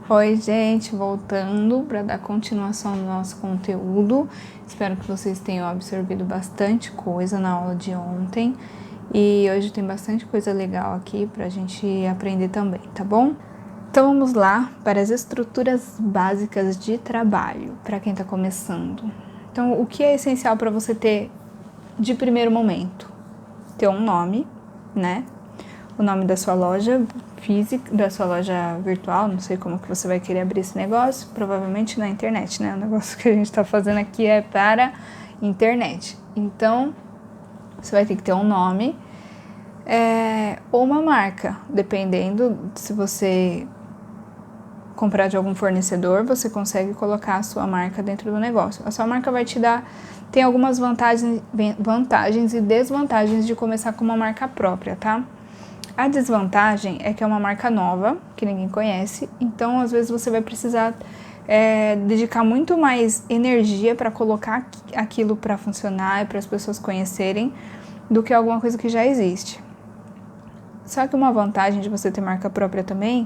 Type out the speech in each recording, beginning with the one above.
Oi, gente, voltando para dar continuação no nosso conteúdo. Espero que vocês tenham absorvido bastante coisa na aula de ontem e hoje tem bastante coisa legal aqui para a gente aprender também, tá bom? Então vamos lá para as estruturas básicas de trabalho para quem está começando. Então, o que é essencial para você ter de primeiro momento? Ter um nome, né? O nome da sua loja física, da sua loja virtual, não sei como que você vai querer abrir esse negócio, provavelmente na internet, né? O negócio que a gente tá fazendo aqui é para internet. Então, você vai ter que ter um nome ou uma marca, dependendo se você comprar de algum fornecedor, você consegue colocar a sua marca dentro do negócio. A sua marca vai te dar, tem algumas vantagens e desvantagens de começar com uma marca própria, tá? A desvantagem é que é uma marca nova, que ninguém conhece, então às vezes você vai precisar dedicar muito mais energia para colocar aquilo para funcionar e para as pessoas conhecerem do que alguma coisa que já existe. Só que uma vantagem de você ter marca própria também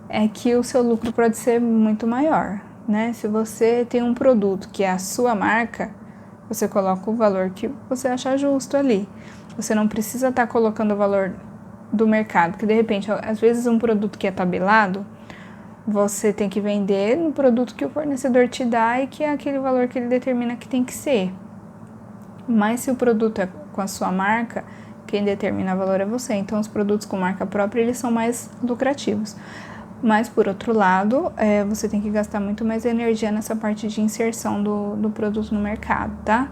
é que o seu lucro pode ser muito maior, né? Se você tem um produto que é a sua marca, você coloca o valor que você achar justo ali. Você não precisa estar colocando o valor do mercado, que de repente, às vezes um produto que é tabelado, você tem que vender no produto que o fornecedor te dá e que é aquele valor que ele determina que tem que ser. Mas se o produto é com a sua marca, quem determina o valor é você. Então, os produtos com marca própria, eles são mais lucrativos. Mas, por outro lado, você tem que gastar muito mais energia nessa parte de inserção do produto no mercado, tá?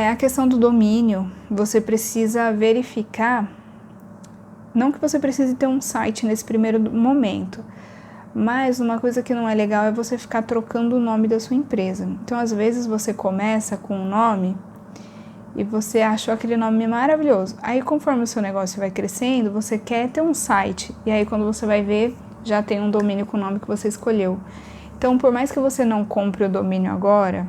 A questão do domínio, você precisa verificar, não que você precise ter um site nesse primeiro momento, mas uma coisa que não é legal é você ficar trocando o nome da sua empresa. Então, às vezes, você começa com um nome e você achou aquele nome maravilhoso. Aí, conforme o seu negócio vai crescendo, você quer ter um site. E aí, quando você vai ver, já tem um domínio com o nome que você escolheu. Então, por mais que você não compre o domínio agora,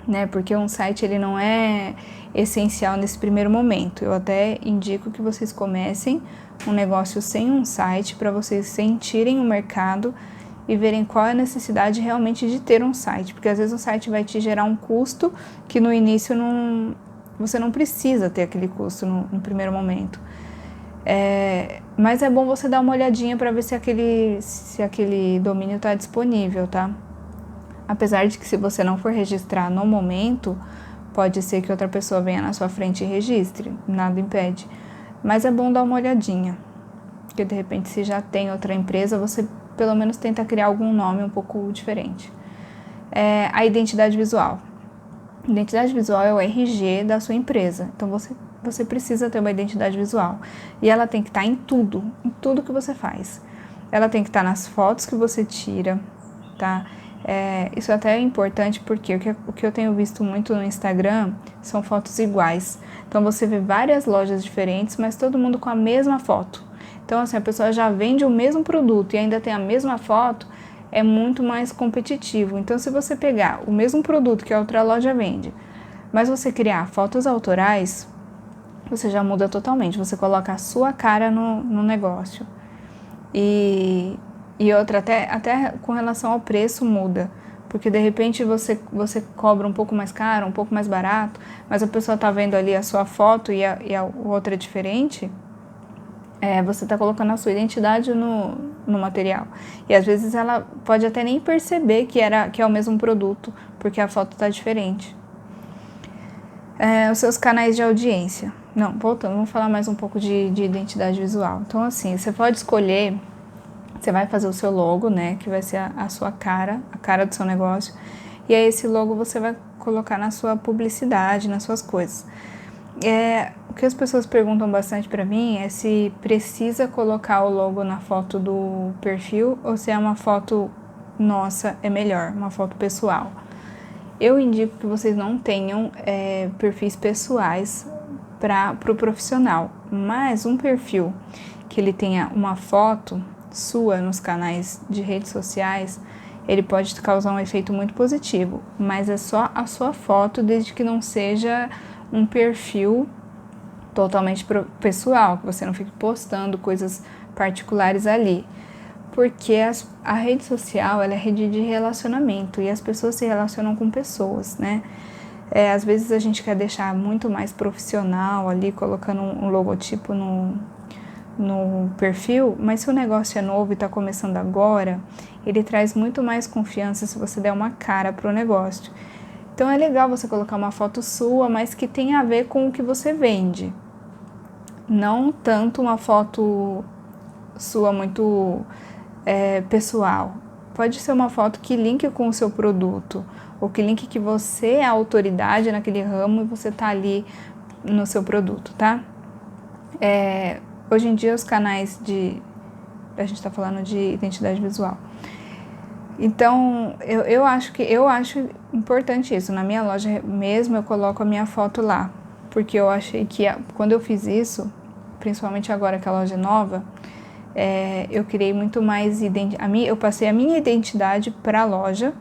né, porque um site ele não é essencial nesse primeiro momento. Eu até indico que vocês comecem um negócio sem um site para vocês sentirem o mercado e verem qual é a necessidade realmente de ter um site, porque às vezes o site vai te gerar um custo que no início você não precisa ter aquele custo no primeiro momento. Mas é bom você dar uma olhadinha para ver se aquele domínio está disponível, tá? Apesar de que se você não for registrar no momento, pode ser que outra pessoa venha na sua frente e registre, nada impede. Mas é bom dar uma olhadinha, porque de repente se já tem outra empresa, você pelo menos tenta criar algum nome um pouco diferente. A identidade visual. Identidade visual é o RG da sua empresa, então você precisa ter uma identidade visual. E ela tem que estar em tudo que você faz. Ela tem que estar nas fotos que você tira, tá? Isso até é importante porque o que eu tenho visto muito no Instagram são fotos iguais. Então você vê várias lojas diferentes, mas todo mundo com a mesma foto. Então assim, a pessoa já vende o mesmo produto e ainda tem a mesma foto, é muito mais competitivo. Então se você pegar o mesmo produto que a outra loja vende, mas você criar fotos autorais, você já muda totalmente. Você coloca a sua cara no negócio. E outra, até com relação ao preço muda, porque de repente você cobra um pouco mais caro, um pouco mais barato, mas a pessoa está vendo ali a sua foto e a outra é diferente, você está colocando a sua identidade no material. E às vezes ela pode até nem perceber que é o mesmo produto, porque a foto está diferente. Os seus canais de audiência. Não, voltando, vamos falar mais um pouco de identidade visual. Então assim, você pode escolher. Você vai fazer o seu logo, né, que vai ser a sua cara, a cara do seu negócio. E aí esse logo você vai colocar na sua publicidade, nas suas coisas. O que as pessoas perguntam bastante para mim é se precisa colocar o logo na foto do perfil ou se é uma foto nossa é melhor, uma foto pessoal. Eu indico que vocês não tenham perfis pessoais para o profissional, mas um perfil que ele tenha uma foto sua nos canais de redes sociais, ele pode causar um efeito muito positivo, mas é só a sua foto, desde que não seja um perfil totalmente pessoal, que você não fique postando coisas particulares ali, porque a rede social, ela é rede de relacionamento e as pessoas se relacionam com pessoas, né? Às vezes a gente quer deixar muito mais profissional ali, colocando um logotipo no perfil, mas se o negócio é novo e está começando agora, ele traz muito mais confiança se você der uma cara para o negócio. Então é legal você colocar uma foto sua, mas que tenha a ver com o que você vende. Não tanto uma foto sua muito pessoal. Pode ser uma foto que linke com o seu produto, ou que linke que você é a autoridade naquele ramo e você tá ali no seu produto, tá? Hoje em dia os canais a gente tá falando de identidade visual. Então, eu acho importante isso. Na minha loja mesmo eu coloco a minha foto lá, porque eu achei que quando eu fiz isso, principalmente agora que a loja é nova, eu criei muito mais eu passei a minha identidade para a loja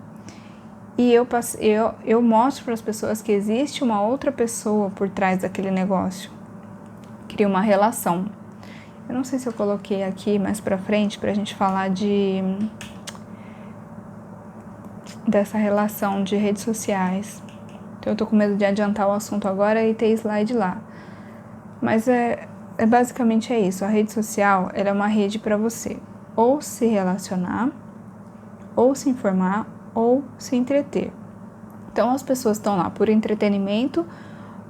e eu mostro para as pessoas que existe uma outra pessoa por trás daquele negócio. Cria uma relação. Eu não sei se eu coloquei aqui mais para frente para a gente falar dessa relação de redes sociais. Então eu tô com medo de adiantar o assunto agora e ter slide lá. Mas basicamente é isso. A rede social, ela é uma rede para você ou se relacionar, ou se informar, ou se entreter. Então as pessoas estão lá por entretenimento,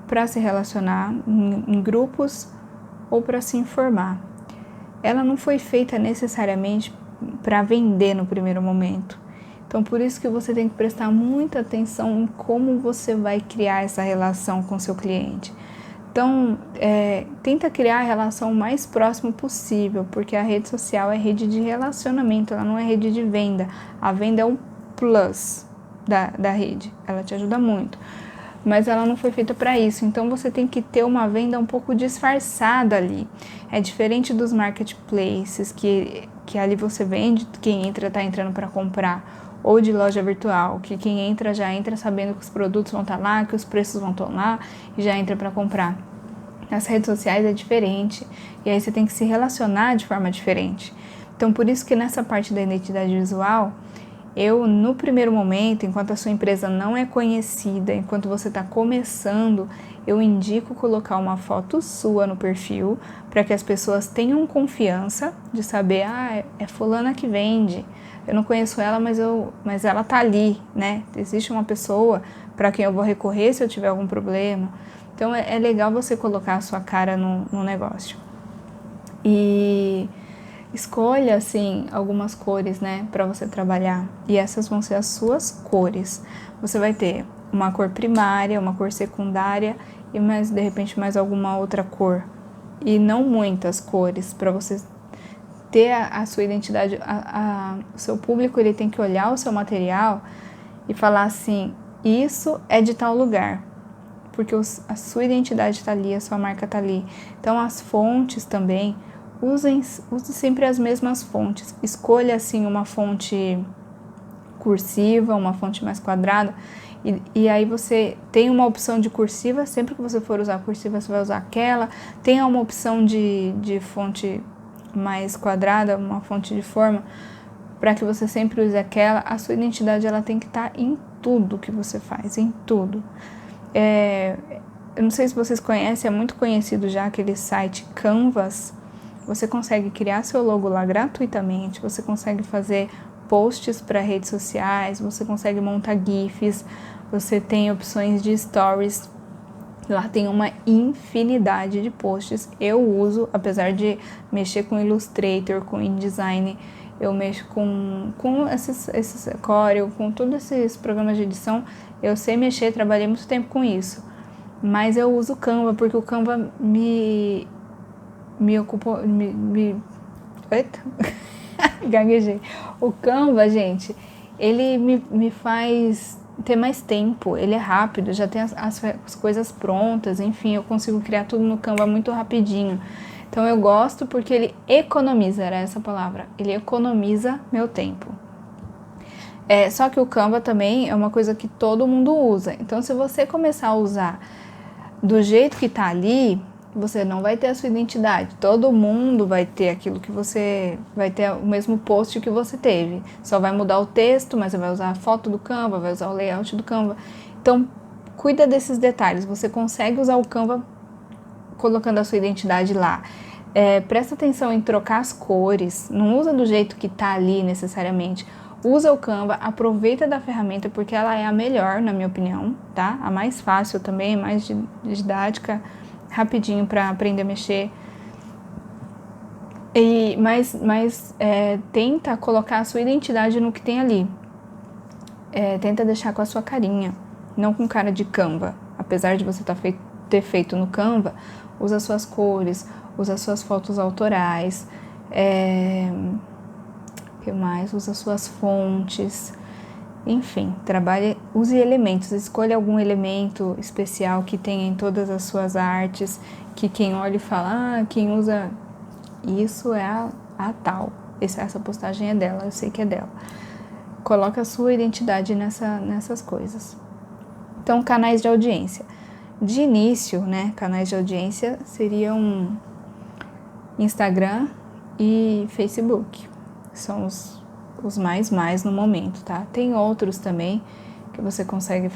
para se relacionar em grupos ou para se informar. Ela não foi feita necessariamente para vender no primeiro momento. Então por isso que você tem que prestar muita atenção em como você vai criar essa relação com seu cliente. Então, tenta criar a relação o mais próximo possível, porque a rede social é rede de relacionamento, ela não é rede de venda. A venda é um plus da rede, ela te ajuda muito, mas ela não foi feita para isso. Então, você tem que ter uma venda um pouco disfarçada ali. É diferente dos marketplaces, que ali você vende, quem entra está entrando para comprar, ou de loja virtual, que quem entra já entra sabendo que os produtos vão estar lá, que os preços vão estar lá e já entra para comprar. Nas redes sociais é diferente e aí você tem que se relacionar de forma diferente. Então por isso que nessa parte da identidade visual, eu no primeiro momento, enquanto a sua empresa não é conhecida, enquanto você está começando, eu indico colocar uma foto sua no perfil para que as pessoas tenham confiança de saber, é fulana que vende. Eu não conheço ela, mas ela tá ali, né? Existe uma pessoa para quem eu vou recorrer se eu tiver algum problema. Então é legal você colocar a sua cara no negócio. E escolha, assim, algumas cores, né, para você trabalhar. E essas vão ser as suas cores. Você vai ter uma cor primária, uma cor secundária e de repente mais alguma outra cor. E não muitas cores para você ter a sua identidade. O seu público, ele tem que olhar o seu material e falar assim, isso é de tal lugar, porque a sua identidade está ali, a sua marca está ali. Então as fontes também, use sempre as mesmas fontes. Escolha assim uma fonte cursiva, uma fonte mais quadrada, e aí você tem uma opção de cursiva. Sempre que você for usar cursiva, você vai usar aquela. Tenha uma opção de fonte mais quadrada, uma fonte de forma, para que você sempre use aquela. A sua identidade, ela tem que estar em tudo que você faz, em tudo. Eu não sei se vocês conhecem, é muito conhecido já aquele site Canvas. Você consegue criar seu logo lá gratuitamente, você consegue fazer posts para redes sociais, você consegue montar GIFs, você tem opções de stories. Lá tem uma infinidade de posts. Eu uso, apesar de mexer com Illustrator, com InDesign, eu mexo com esses Corel, com todos esses programas de edição. Eu sei mexer, trabalhei muito tempo com isso. Mas eu uso o Canva, porque o Canva me ocupou... Eita! Gaguejei. O Canva, gente, ele me faz ter mais tempo, ele é rápido, já tem as coisas prontas, enfim, eu consigo criar tudo no Canva muito rapidinho. Então eu gosto porque ele economiza, era essa palavra, ele economiza meu tempo. Só que o Canva também é uma coisa que todo mundo usa, então se você começar a usar do jeito que tá ali, você não vai ter a sua identidade. Todo mundo vai ter aquilo que você... vai ter o mesmo post que você teve. Só vai mudar o texto, mas você vai usar a foto do Canva, vai usar o layout do Canva. Então, cuida desses detalhes. Você consegue usar o Canva colocando a sua identidade lá. Presta atenção em trocar as cores. Não usa do jeito que tá ali necessariamente. Usa o Canva, aproveita da ferramenta porque ela é a melhor, na minha opinião, tá? A mais fácil também, mais didática, rapidinho para aprender a mexer. Mas tenta colocar a sua identidade no que tem ali. Tenta deixar com a sua carinha, não com cara de Canva. Apesar de você ter feito no Canva, usa suas cores, usa suas fotos autorais, que mais? Usa suas fontes. Enfim, use elementos, escolha algum elemento especial que tenha em todas as suas artes, que quem olha e fala, quem usa isso é a tal, essa postagem é dela, eu sei que é dela. Coloca a sua identidade nessas coisas. Então, canais de audiência. De início, né, canais de audiência seriam Instagram e Facebook. São os mais no momento, tá? Tem outros também que você consegue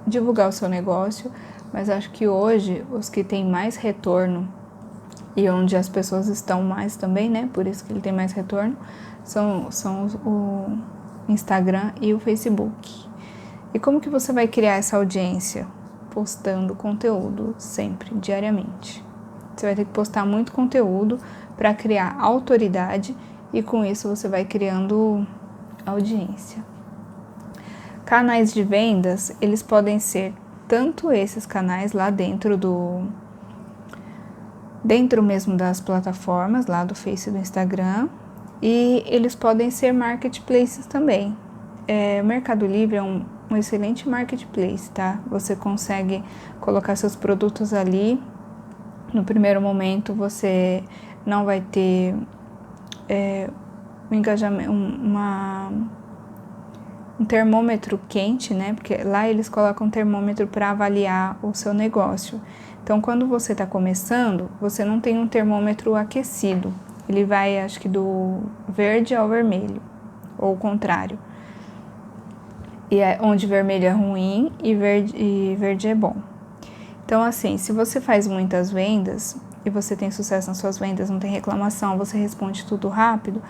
divulgar o seu negócio, mas acho que hoje os que têm mais retorno e onde as pessoas estão mais também, né? Por isso que ele tem mais retorno, são o Instagram e o Facebook. E como que você vai criar essa audiência? Postando conteúdo sempre, diariamente. Você vai ter que postar muito conteúdo para criar autoridade e com isso você vai criando audiência. Canais de vendas, eles podem ser tanto esses canais lá dentro mesmo das plataformas, lá do Face e do Instagram, e eles podem ser marketplaces também. O Mercado Livre é um excelente marketplace, tá? Você consegue colocar seus produtos ali. No primeiro momento você não vai ter um engajamento, um termômetro quente, né? Porque lá eles colocam um termômetro para avaliar o seu negócio. Então, quando você está começando, você não tem um termômetro aquecido. Ele vai, acho que do verde ao vermelho, ou o contrário. E onde vermelho é ruim e verde é bom. Então, assim, se você faz muitas vendas e você tem sucesso nas suas vendas, não tem reclamação, você responde tudo rápido,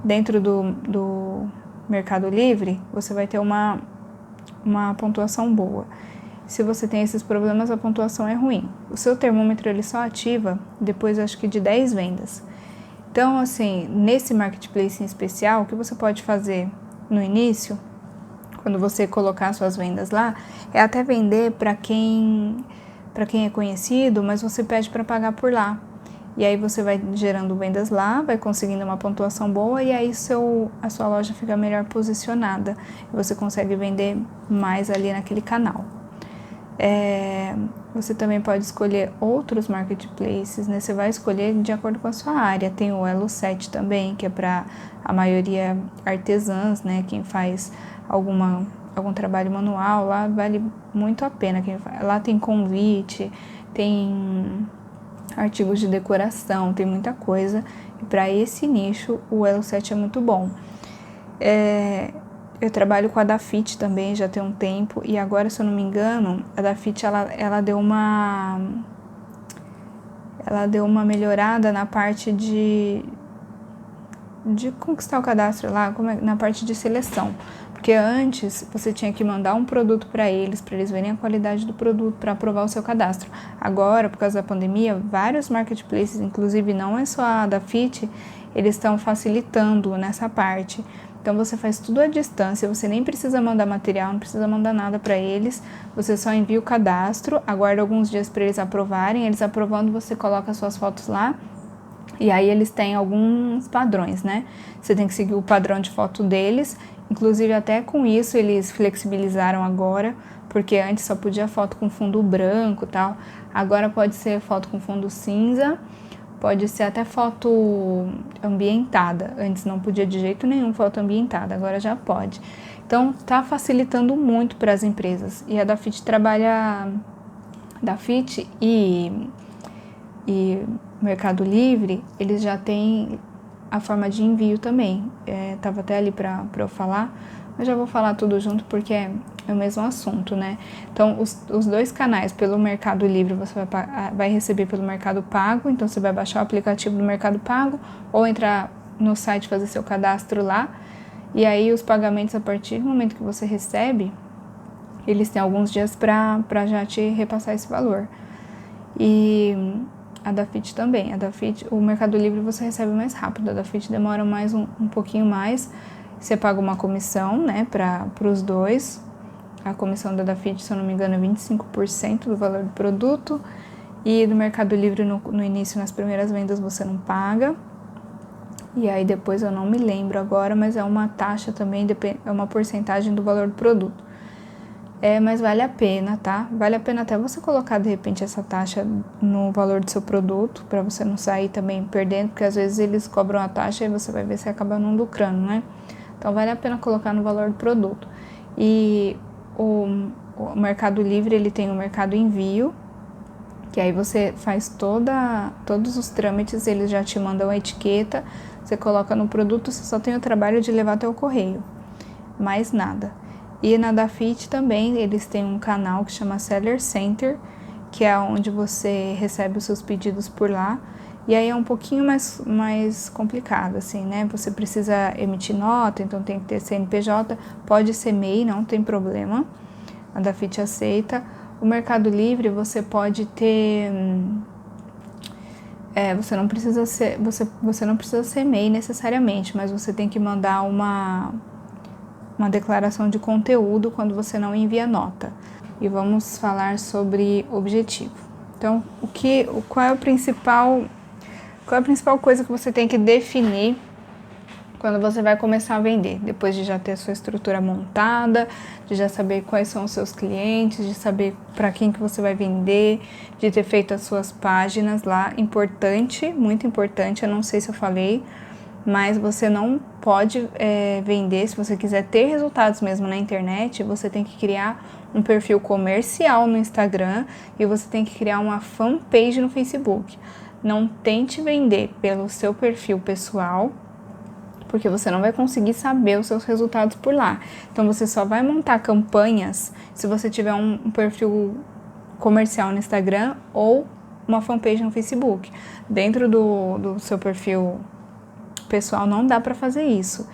dentro do Mercado Livre, você vai ter uma pontuação boa. Se você tem esses problemas, a pontuação é ruim. O seu termômetro ele só ativa depois, acho que, de 10 vendas. Então, assim, nesse marketplace em especial, o que você pode fazer no início, quando você colocar suas vendas lá, é até vender para quem é conhecido, mas você pede para pagar por lá. E aí você vai gerando vendas lá, vai conseguindo uma pontuação boa e aí a sua loja fica melhor posicionada. E você consegue vender mais ali naquele canal. Você também pode escolher outros marketplaces, né? Você vai escolher de acordo com a sua área. Tem o Elo 7 também, que é para a maioria artesãs, né? Quem faz algum trabalho manual, lá vale muito a pena. Lá tem convite, tem artigos de decoração, tem muita coisa. E para esse nicho, o Elo 7 é muito bom. Eu trabalho com a Dafit também, já tem um tempo. E agora, se eu não me engano, a Dafit, ela deu uma melhorada na parte de conquistar o cadastro lá, na parte de seleção. Porque antes você tinha que mandar um produto para eles verem a qualidade do produto, para aprovar o seu cadastro. Agora, por causa da pandemia, vários marketplaces, inclusive não é só a Dafit, eles estão facilitando nessa parte. Então você faz tudo à distância, você nem precisa mandar material, não precisa mandar nada para eles, você só envia o cadastro, aguarda alguns dias para eles aprovarem, eles aprovando você coloca suas fotos lá. E aí eles têm alguns padrões, né? Você tem que seguir o padrão de foto deles. Inclusive até com isso eles flexibilizaram agora, porque antes só podia foto com fundo branco e tal. Agora pode ser foto com fundo cinza, pode ser até foto ambientada. Antes não podia de jeito nenhum foto ambientada, agora já pode. Então tá facilitando muito para as empresas. E a Dafit trabalha Dafit e Mercado Livre, eles já têm a forma de envio também. Tava até ali para eu falar, mas já vou falar tudo junto porque é o mesmo assunto, né? Então, os dois canais, pelo Mercado Livre, você vai receber pelo Mercado Pago, então você vai baixar o aplicativo do Mercado Pago ou entrar no site, fazer seu cadastro lá, e aí os pagamentos, a partir do momento que você recebe, eles têm alguns dias para já te repassar esse valor. E a Dafit também. A Dafit, o Mercado Livre você recebe mais rápido, a Dafit demora mais um pouquinho mais. Você paga uma comissão, né, para os dois. A comissão da Dafit, se eu não me engano, é 25% do valor do produto. E do Mercado Livre, no início, nas primeiras vendas, você não paga. E aí depois eu não me lembro agora, mas é uma taxa também, é uma porcentagem do valor do produto. Mas vale a pena, tá? Vale a pena até você colocar, de repente, essa taxa no valor do seu produto, para você não sair também perdendo, porque às vezes eles cobram a taxa e você vai ver se acaba não lucrando, né? Então vale a pena colocar no valor do produto. E o Mercado Livre, ele tem o Mercado Envio, que aí você faz todos os trâmites, eles já te mandam a etiqueta, você coloca no produto, você só tem o trabalho de levar até o correio, mais nada. E na Dafit também, eles têm um canal que chama Seller Center, que é onde você recebe os seus pedidos por lá. E aí é um pouquinho mais complicado, assim, né? Você precisa emitir nota, então tem que ter CNPJ, pode ser MEI, não tem problema. A Dafit aceita. O Mercado Livre, você pode ter... você não precisa ser MEI necessariamente, mas você tem que mandar uma declaração de conteúdo quando você não envia nota. E vamos falar sobre objetivo. Então, qual é a principal coisa que você tem que definir quando você vai começar a vender? Depois de já ter a sua estrutura montada, de já saber quais são os seus clientes, de saber para quem que você vai vender, de ter feito as suas páginas lá. Importante, muito importante, eu não sei se eu falei, mas você não pode vender, se você quiser ter resultados mesmo na internet, você tem que criar um perfil comercial no Instagram e você tem que criar uma fanpage no Facebook. Não tente vender pelo seu perfil pessoal, porque você não vai conseguir saber os seus resultados por lá. Então você só vai montar campanhas se você tiver um perfil comercial no Instagram ou uma fanpage no Facebook. Dentro do seu perfil pessoal não dá para fazer isso.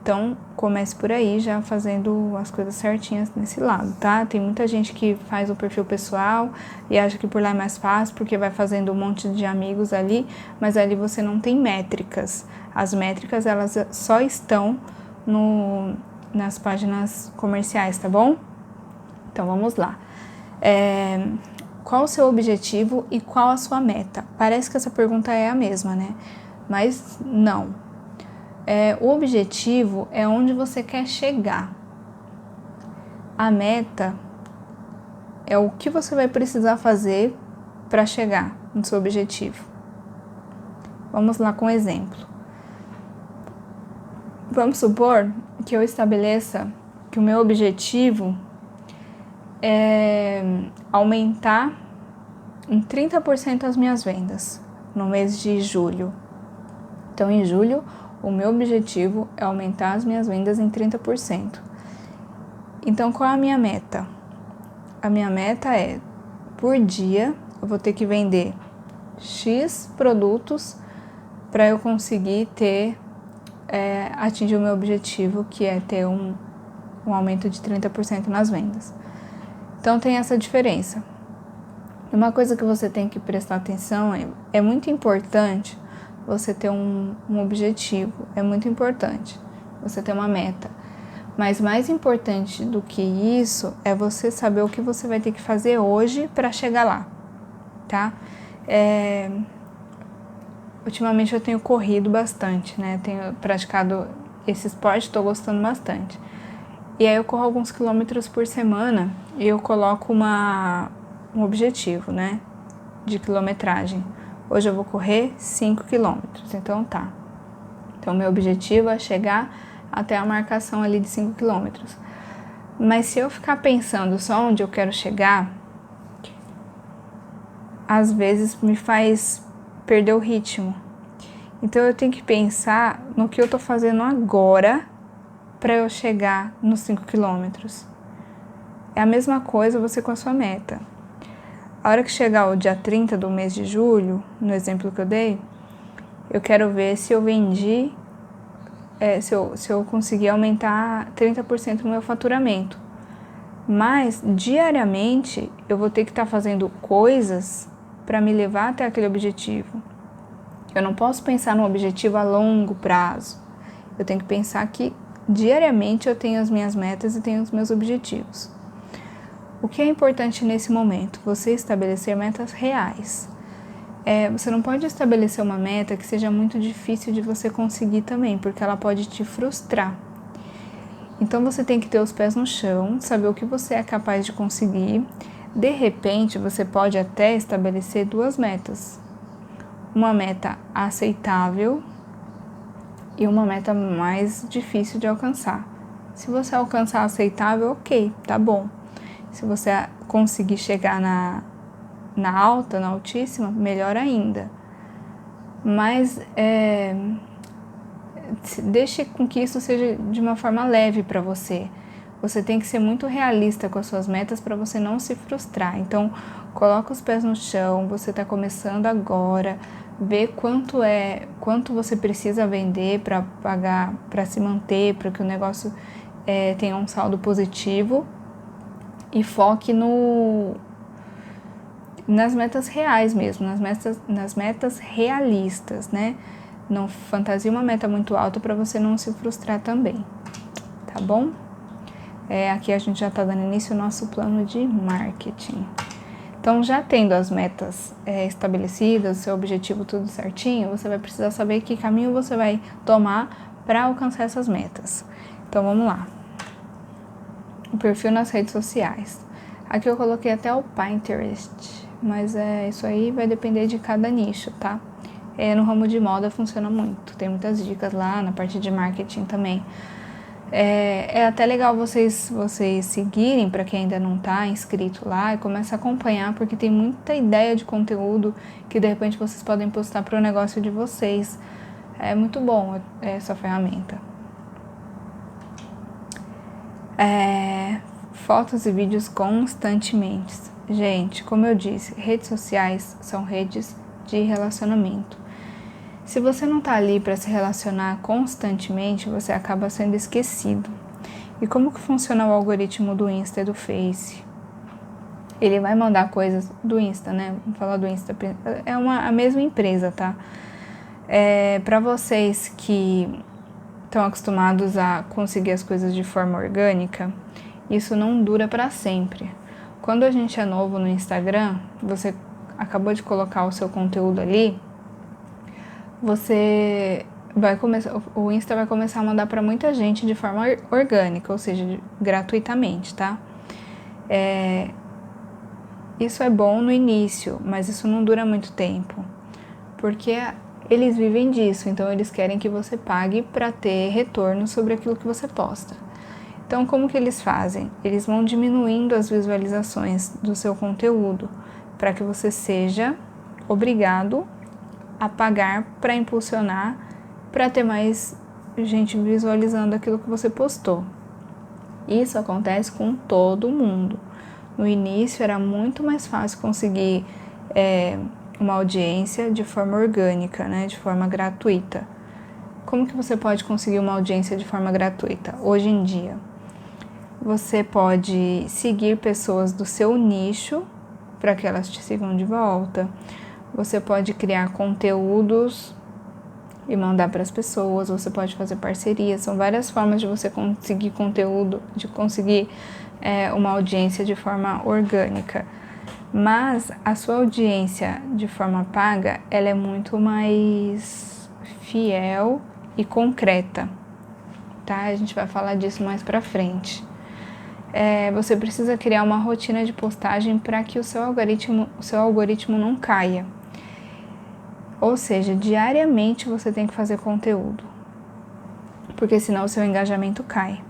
Então comece por aí já fazendo as coisas certinhas nesse lado, tá? Tem muita gente que faz o perfil pessoal e acha que por lá é mais fácil porque vai fazendo um monte de amigos ali, mas ali você não tem métricas. As métricas, elas só estão nas páginas comerciais, tá bom? Então vamos lá. Qual o seu objetivo e qual a sua meta? Parece que essa pergunta é a mesma, né? Mas não. O objetivo é onde você quer chegar. A meta é o que você vai precisar fazer para chegar no seu objetivo. Vamos lá com um exemplo. Vamos supor que eu estabeleça que o meu objetivo é aumentar em 30% as minhas vendas no mês de julho. Então, em julho, o meu objetivo é aumentar as minhas vendas em 30%. Então, qual é a minha meta? A minha meta é, por dia, eu vou ter que vender X produtos para eu conseguir atingir o meu objetivo, que é ter um aumento de 30% nas vendas. Então, tem essa diferença. Uma coisa que você tem que prestar atenção é muito importante você ter um objetivo, é muito importante você ter uma meta. Mas mais importante do que isso é você saber o que você vai ter que fazer hoje para chegar lá, tá? Ultimamente eu tenho corrido bastante, né? Tenho praticado esse esporte, estou gostando bastante. E aí eu corro alguns quilômetros por semana e eu coloco um objetivo, né? De quilometragem. Hoje eu vou correr 5 quilômetros, então tá. Então meu objetivo é chegar até a marcação ali de 5 quilômetros. Mas se eu ficar pensando só onde eu quero chegar, às vezes me faz perder o ritmo. Então eu tenho que pensar no que eu tô fazendo agora para eu chegar nos 5 quilômetros. É a mesma coisa você com a sua meta. A hora que chegar o dia 30 do mês de julho, no exemplo que eu dei, eu quero ver se eu vendi, se eu conseguir aumentar 30% no meu faturamento. Mas, diariamente, eu vou ter que estar fazendo coisas para me levar até aquele objetivo. Eu não posso pensar num objetivo a longo prazo. Eu tenho que pensar que, diariamente, eu tenho as minhas metas e tenho os meus objetivos. O que é importante nesse momento? Você estabelecer metas reais. Você não pode estabelecer uma meta que seja muito difícil de você conseguir também, porque ela pode te frustrar. Então você tem que ter os pés no chão, saber o que você é capaz de conseguir. De repente, você pode até estabelecer 2 metas. Uma meta aceitável e uma meta mais difícil de alcançar. Se você alcançar aceitável, ok, tá bom. Se você conseguir chegar na alta, na altíssima, melhor ainda. Mas deixe com que isso seja de uma forma leve para você. Você tem que ser muito realista com as suas metas para você não se frustrar. Então, coloca os pés no chão, você está começando agora, vê quanto você precisa vender para pagar, para se manter, para que o negócio tenha um saldo positivo. E foque nas metas reais mesmo, nas metas realistas, né? Não fantasia uma meta muito alta para você não se frustrar também, tá bom? Aqui a gente já está dando início ao nosso plano de marketing. Então, já tendo as metas estabelecidas, o seu objetivo tudo certinho, você vai precisar saber que caminho você vai tomar para alcançar essas metas. Então, vamos lá. O perfil nas redes sociais. Aqui eu coloquei até o Pinterest, mas isso aí vai depender de cada nicho, tá? No ramo de moda funciona muito, tem muitas dicas lá, na parte de marketing também. É até legal vocês seguirem, para quem ainda não tá inscrito lá, e começa a acompanhar, porque tem muita ideia de conteúdo que de repente vocês podem postar para o negócio de vocês. É muito bom essa ferramenta. Fotos e vídeos constantemente. Gente, como eu disse, redes sociais são redes de relacionamento. Se você não tá ali para se relacionar constantemente, você acaba sendo esquecido. E como que funciona o algoritmo do Insta e do Face? Ele vai mandar coisas do Insta, né? Vamos falar do Insta. A mesma empresa, tá? Para vocês que estão acostumados a conseguir as coisas de forma orgânica, isso não dura para sempre. Quando a gente é novo no Instagram, você acabou de colocar o seu conteúdo ali, o Insta vai começar a mandar para muita gente de forma orgânica, ou seja, gratuitamente, tá? Isso é bom no início, mas isso não dura muito tempo, porque eles vivem disso, então eles querem que você pague para ter retorno sobre aquilo que você posta. Então, como que eles fazem? Eles vão diminuindo as visualizações do seu conteúdo para que você seja obrigado a pagar para impulsionar, para ter mais gente visualizando aquilo que você postou. Isso acontece com todo mundo. No início era muito mais fácil conseguir uma audiência de forma orgânica, né, de forma gratuita. Como que você pode conseguir uma audiência de forma gratuita hoje em dia? Você pode seguir pessoas do seu nicho para que elas te sigam de volta. Você pode criar conteúdos e mandar para as pessoas. Você pode fazer parcerias. São várias formas de você conseguir conteúdo, de conseguir uma audiência de forma orgânica. Mas a sua audiência de forma paga, ela é muito mais fiel e concreta, tá? A gente vai falar disso mais pra frente. Você precisa criar uma rotina de postagem para que o seu algoritmo não caia. Ou seja, diariamente você tem que fazer conteúdo, porque senão o seu engajamento cai.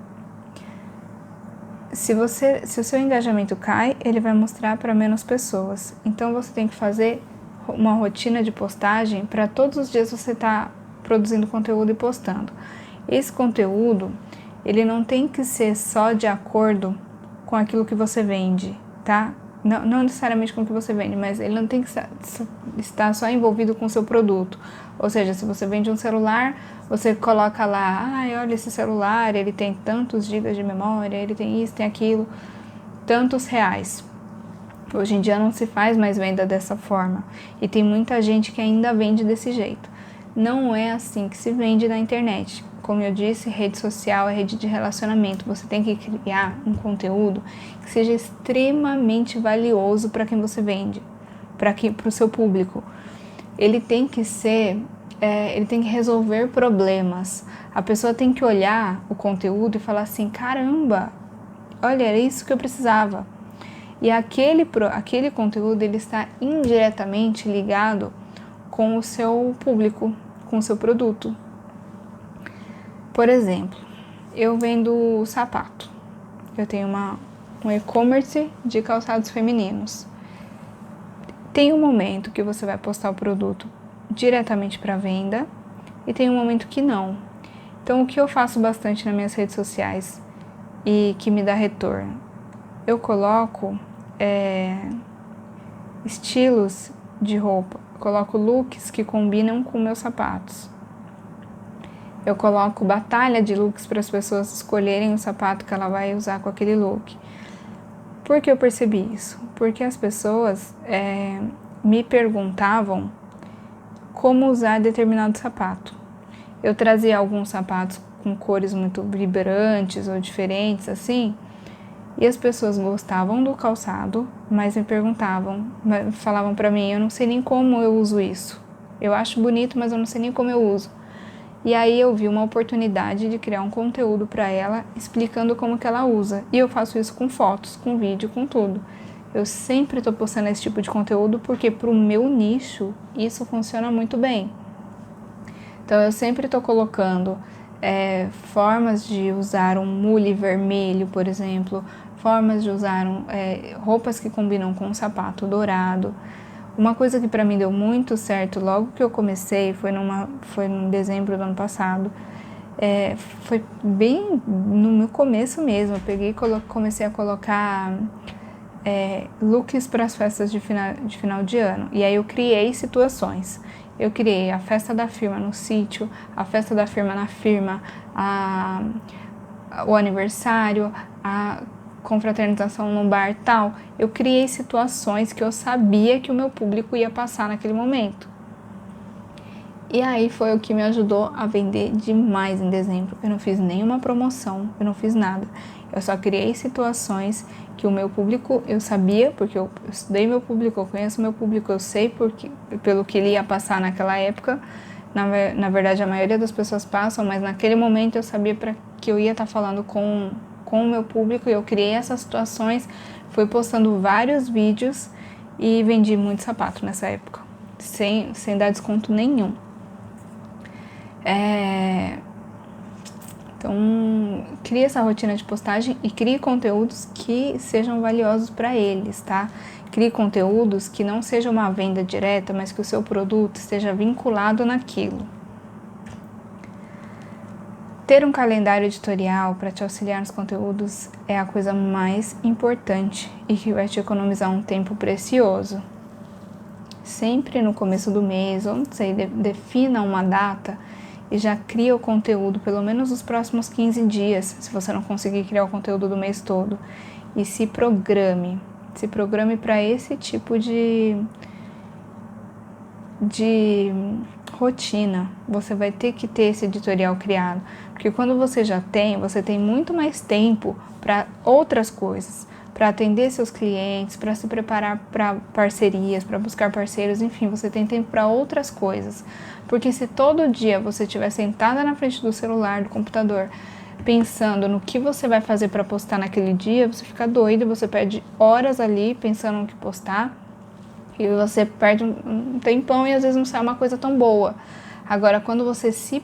se o seu engajamento cai, ele vai mostrar para menos pessoas. Então você tem que fazer uma rotina de postagem para todos os dias você estar produzindo conteúdo e postando. Esse conteúdo, ele não tem que ser só de acordo com aquilo que você vende, tá? Não necessariamente com o que você vende, mas ele não tem que estar só envolvido com o seu produto. Ou seja, se você vende um celular, você coloca lá, olha esse celular, ele tem tantos gigas de memória, ele tem isso, tem aquilo, tantos reais. Hoje em dia não se faz mais venda dessa forma. E tem muita gente que ainda vende desse jeito. Não é assim que se vende na internet. Como eu disse, rede social é rede de relacionamento. Você tem que criar um conteúdo que seja extremamente valioso para quem você vende, para o seu público. Ele tem que resolver problemas. A pessoa tem que olhar o conteúdo e falar assim, caramba, olha, era isso que eu precisava. E aquele conteúdo, ele está indiretamente ligado com o seu público, com o seu produto. Por exemplo, eu vendo sapato. Eu tenho um e-commerce de calçados femininos. Tem um momento que você vai postar o produto diretamente para venda e tem um momento que não. Então, o que eu faço bastante nas minhas redes sociais e que me dá retorno? Eu coloco estilos de roupa, eu coloco looks que combinam com meus sapatos. Eu coloco batalha de looks para as pessoas escolherem o sapato que ela vai usar com aquele look. Por que eu percebi isso? Porque as pessoas me perguntavam como usar determinado sapato. Eu trazia alguns sapatos com cores muito vibrantes ou diferentes, assim, e as pessoas gostavam do calçado, mas me perguntavam, falavam pra mim, eu não sei nem como eu uso isso. Eu acho bonito, mas eu não sei nem como eu uso. E aí eu vi uma oportunidade de criar um conteúdo para ela, explicando como que ela usa. E eu faço isso com fotos, com vídeo, com tudo. Eu sempre estou postando esse tipo de conteúdo porque para o meu nicho isso funciona muito bem. Então eu sempre estou colocando formas de usar um mule vermelho, por exemplo, formas de usar roupas que combinam com um sapato dourado. Uma coisa que para mim deu muito certo logo que eu comecei foi em dezembro do ano passado. Foi bem no meu começo mesmo. Eu peguei e comecei a colocar looks para as festas de final de ano. E aí eu criei situações. Eu criei a festa da firma no sítio, a festa da firma na firma, o aniversário, a confraternização num bar tal. Eu criei situações que eu sabia que o meu público ia passar naquele momento. E aí foi o que me ajudou a vender demais em dezembro. Eu não fiz nenhuma promoção, eu não fiz nada. Eu só criei situações que o meu público, eu sabia, porque eu estudei meu público, eu conheço meu público, eu sei pelo que ele ia passar naquela época. Na verdade, a maioria das pessoas passam, mas naquele momento eu sabia que eu ia estar falando com o meu público e eu criei essas situações, fui postando vários vídeos e vendi muito sapato nessa época, sem dar desconto nenhum. Então, crie essa rotina de postagem e crie conteúdos que sejam valiosos para eles, tá? Crie conteúdos que não sejam uma venda direta, mas que o seu produto esteja vinculado naquilo. Ter um calendário editorial para te auxiliar nos conteúdos é a coisa mais importante e que vai te economizar um tempo precioso. Sempre no começo do mês, ou não sei, defina uma data e já cria o conteúdo, pelo menos nos próximos 15 dias, se você não conseguir criar o conteúdo do mês todo. E se programe para esse tipo de rotina. Você vai ter que ter esse editorial criado, porque quando você tem muito mais tempo para outras coisas, para atender seus clientes, para se preparar para parcerias, para buscar parceiros, enfim, você tem tempo para outras coisas. Porque se todo dia você estiver sentada na frente do celular, do computador, pensando no que você vai fazer para postar naquele dia, você fica doido, você perde horas ali pensando no que postar e você perde um tempão e às vezes não sai uma coisa tão boa. Agora, quando você você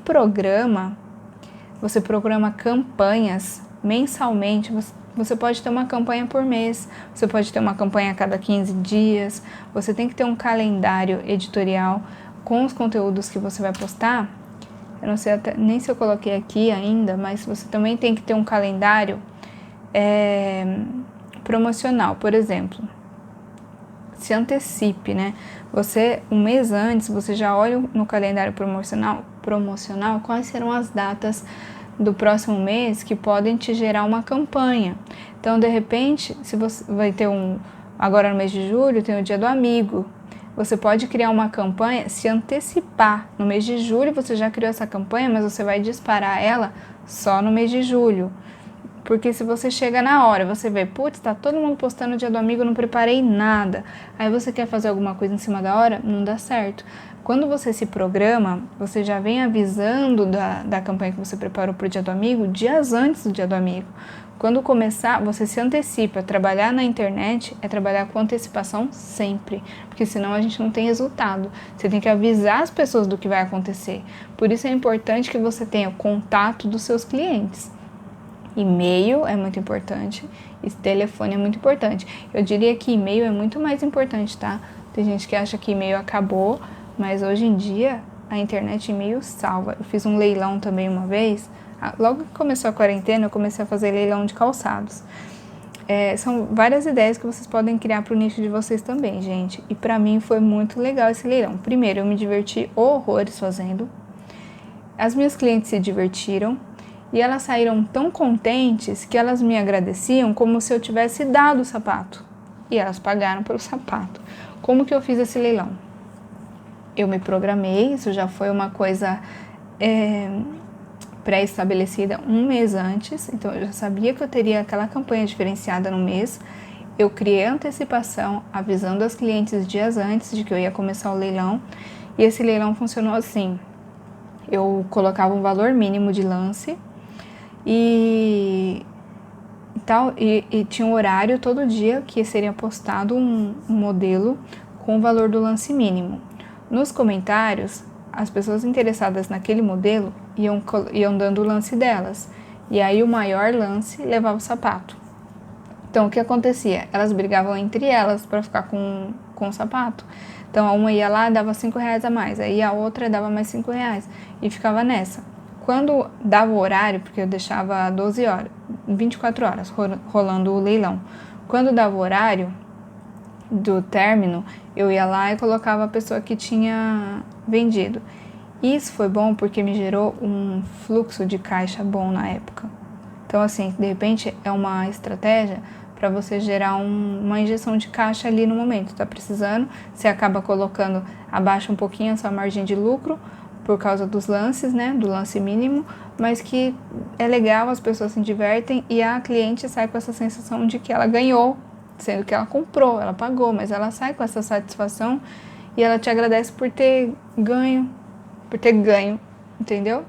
programa campanhas mensalmente, Você pode ter uma campanha por mês, você pode ter uma campanha a cada 15 dias, você tem que ter um calendário editorial com os conteúdos que você vai postar. Eu não sei nem se eu coloquei aqui ainda, mas você também tem que ter um calendário promocional, por exemplo. Se antecipe, né? Você, um mês antes, você já olha no calendário promocional quais serão as datas do próximo mês que podem te gerar uma campanha. Então, de repente, se você vai ter agora no mês de julho, tem o Dia do Amigo. Você pode criar uma campanha, se antecipar. No mês de julho você já criou essa campanha, mas você vai disparar ela só no mês de julho. Porque se você chega na hora, você vê, putz, tá todo mundo postando o Dia do Amigo, eu não preparei nada. Aí você quer fazer alguma coisa em cima da hora, não dá certo. Quando você se programa, você já vem avisando da campanha que você preparou pro Dia do Amigo, dias antes do Dia do Amigo. Quando começar, você se antecipa. Trabalhar na internet é trabalhar com antecipação sempre, porque senão a gente não tem resultado. Você tem que avisar as pessoas do que vai acontecer. Por isso é importante que você tenha o contato dos seus clientes. E-mail é muito importante e telefone é muito importante. Eu diria que e-mail é muito mais importante, tá? Tem gente que acha que e-mail acabou, mas hoje em dia a internet e-mail salva. Eu fiz um leilão também uma vez. Logo que começou a quarentena, eu comecei a fazer leilão de calçados. São várias ideias que vocês podem criar para o nicho de vocês também, gente. E para mim foi muito legal esse leilão. Primeiro, eu me diverti horrores fazendo. As minhas clientes se divertiram. E elas saíram tão contentes que elas me agradeciam como se eu tivesse dado o sapato. E elas pagaram pelo sapato. Como que eu fiz esse leilão? Eu me programei, isso já foi uma coisa pré-estabelecida um mês antes. Então eu já sabia que eu teria aquela campanha diferenciada no mês. Eu criei antecipação, avisando as clientes dias antes de que eu ia começar o leilão. E esse leilão funcionou assim. Eu colocava um valor mínimo de lance e tinha um horário todo dia que seria postado um modelo com o valor do lance mínimo. Nos comentários, as pessoas interessadas naquele modelo iam dando o lance delas. E aí o maior lance levava o sapato. Então o que acontecia? Elas brigavam entre elas para ficar com o sapato. Então a uma ia lá, dava R$5 a mais, aí a outra dava mais R$5 e ficava nessa. Quando dava o horário, porque eu deixava 12 horas, 24 horas rolando o leilão. Quando dava o horário do término, eu ia lá e colocava a pessoa que tinha vendido. Isso foi bom porque me gerou um fluxo de caixa bom na época. Então, assim, de repente é uma estratégia para você gerar uma injeção de caixa ali no momento. Tá precisando, você acaba colocando, abaixa um pouquinho a sua margem de lucro, por causa dos lances, né, do lance mínimo, mas que é legal, as pessoas se divertem e a cliente sai com essa sensação de que ela ganhou, sendo que ela comprou, ela pagou, mas ela sai com essa satisfação e ela te agradece por ter ganho, entendeu?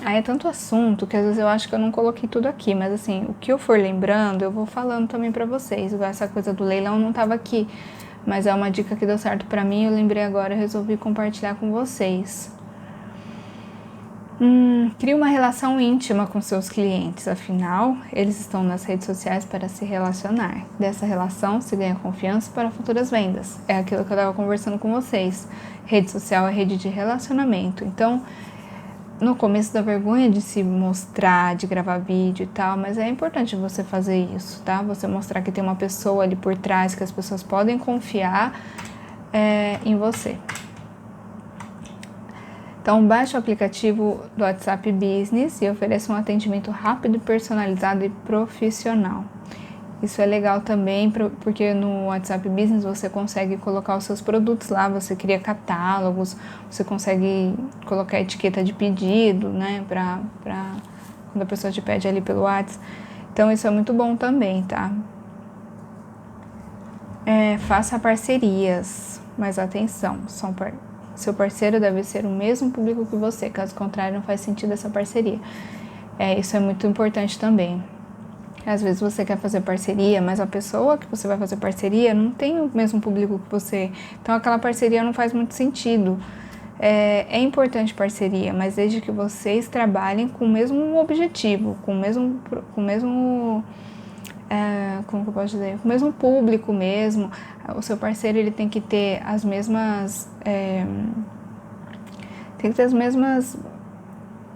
Aí é tanto assunto que às vezes eu acho que eu não coloquei tudo aqui, mas assim, o que eu for lembrando, eu vou falando também pra vocês. Essa coisa do leilão não tava aqui, mas é uma dica que deu certo pra mim, eu lembrei agora e resolvi compartilhar com vocês. Crie uma relação íntima com seus clientes, afinal, eles estão nas redes sociais para se relacionar. Dessa relação se ganha confiança para futuras vendas. É aquilo que eu estava conversando com vocês. Rede social é rede de relacionamento. Então, no começo dá vergonha de se mostrar, de gravar vídeo e tal, mas é importante você fazer isso, tá? Você mostrar que tem uma pessoa ali por trás, que as pessoas podem confiar em você. Então, baixe o aplicativo do WhatsApp Business e ofereça um atendimento rápido, personalizado e profissional. Isso é legal também, porque no WhatsApp Business você consegue colocar os seus produtos lá, você cria catálogos, você consegue colocar etiqueta de pedido, né, pra quando a pessoa te pede ali pelo WhatsApp. Então, isso é muito bom também, tá? Faça parcerias, mas atenção, seu parceiro deve ser o mesmo público que você, caso contrário não faz sentido essa parceria. Isso é muito importante também. Às vezes você quer fazer parceria, mas a pessoa que você vai fazer parceria não tem o mesmo público que você. Então aquela parceria não faz muito sentido. É importante parceria, mas desde que vocês trabalhem com o mesmo objetivo, com o mesmo como que eu posso dizer, com o mesmo público mesmo. O seu parceiro ele tem que ter as mesmas,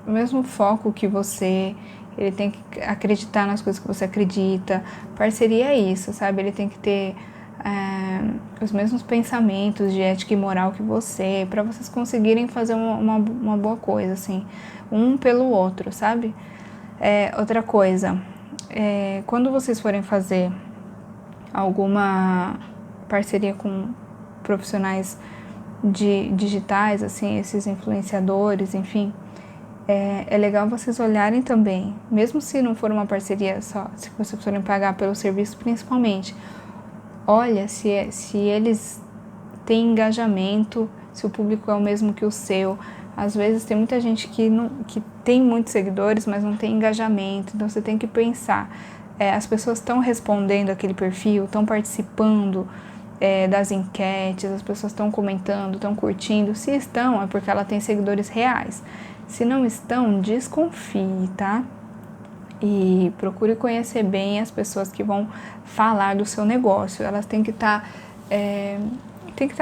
o mesmo foco que você. Ele tem que acreditar nas coisas que você acredita. Parceria é isso, sabe? Ele tem que ter os mesmos pensamentos de ética e moral que você, para vocês conseguirem fazer uma boa coisa, assim, um pelo outro, sabe? Outra coisa, quando vocês forem fazer alguma parceria com profissionais digitais, assim, esses influenciadores, enfim, é legal vocês olharem também, mesmo se não for uma parceria só, se vocês forem pagar pelo serviço principalmente, olha se eles têm engajamento, se o público é o mesmo que o seu. Às vezes tem muita gente que tem muitos seguidores, mas não tem engajamento, então você tem que pensar, as pessoas estão respondendo aquele perfil, estão participando das enquetes, as pessoas estão comentando, estão curtindo. Se estão, é porque ela tem seguidores reais. Se não estão, desconfie, tá? E procure conhecer bem as pessoas que vão falar do seu negócio. Elas têm que estar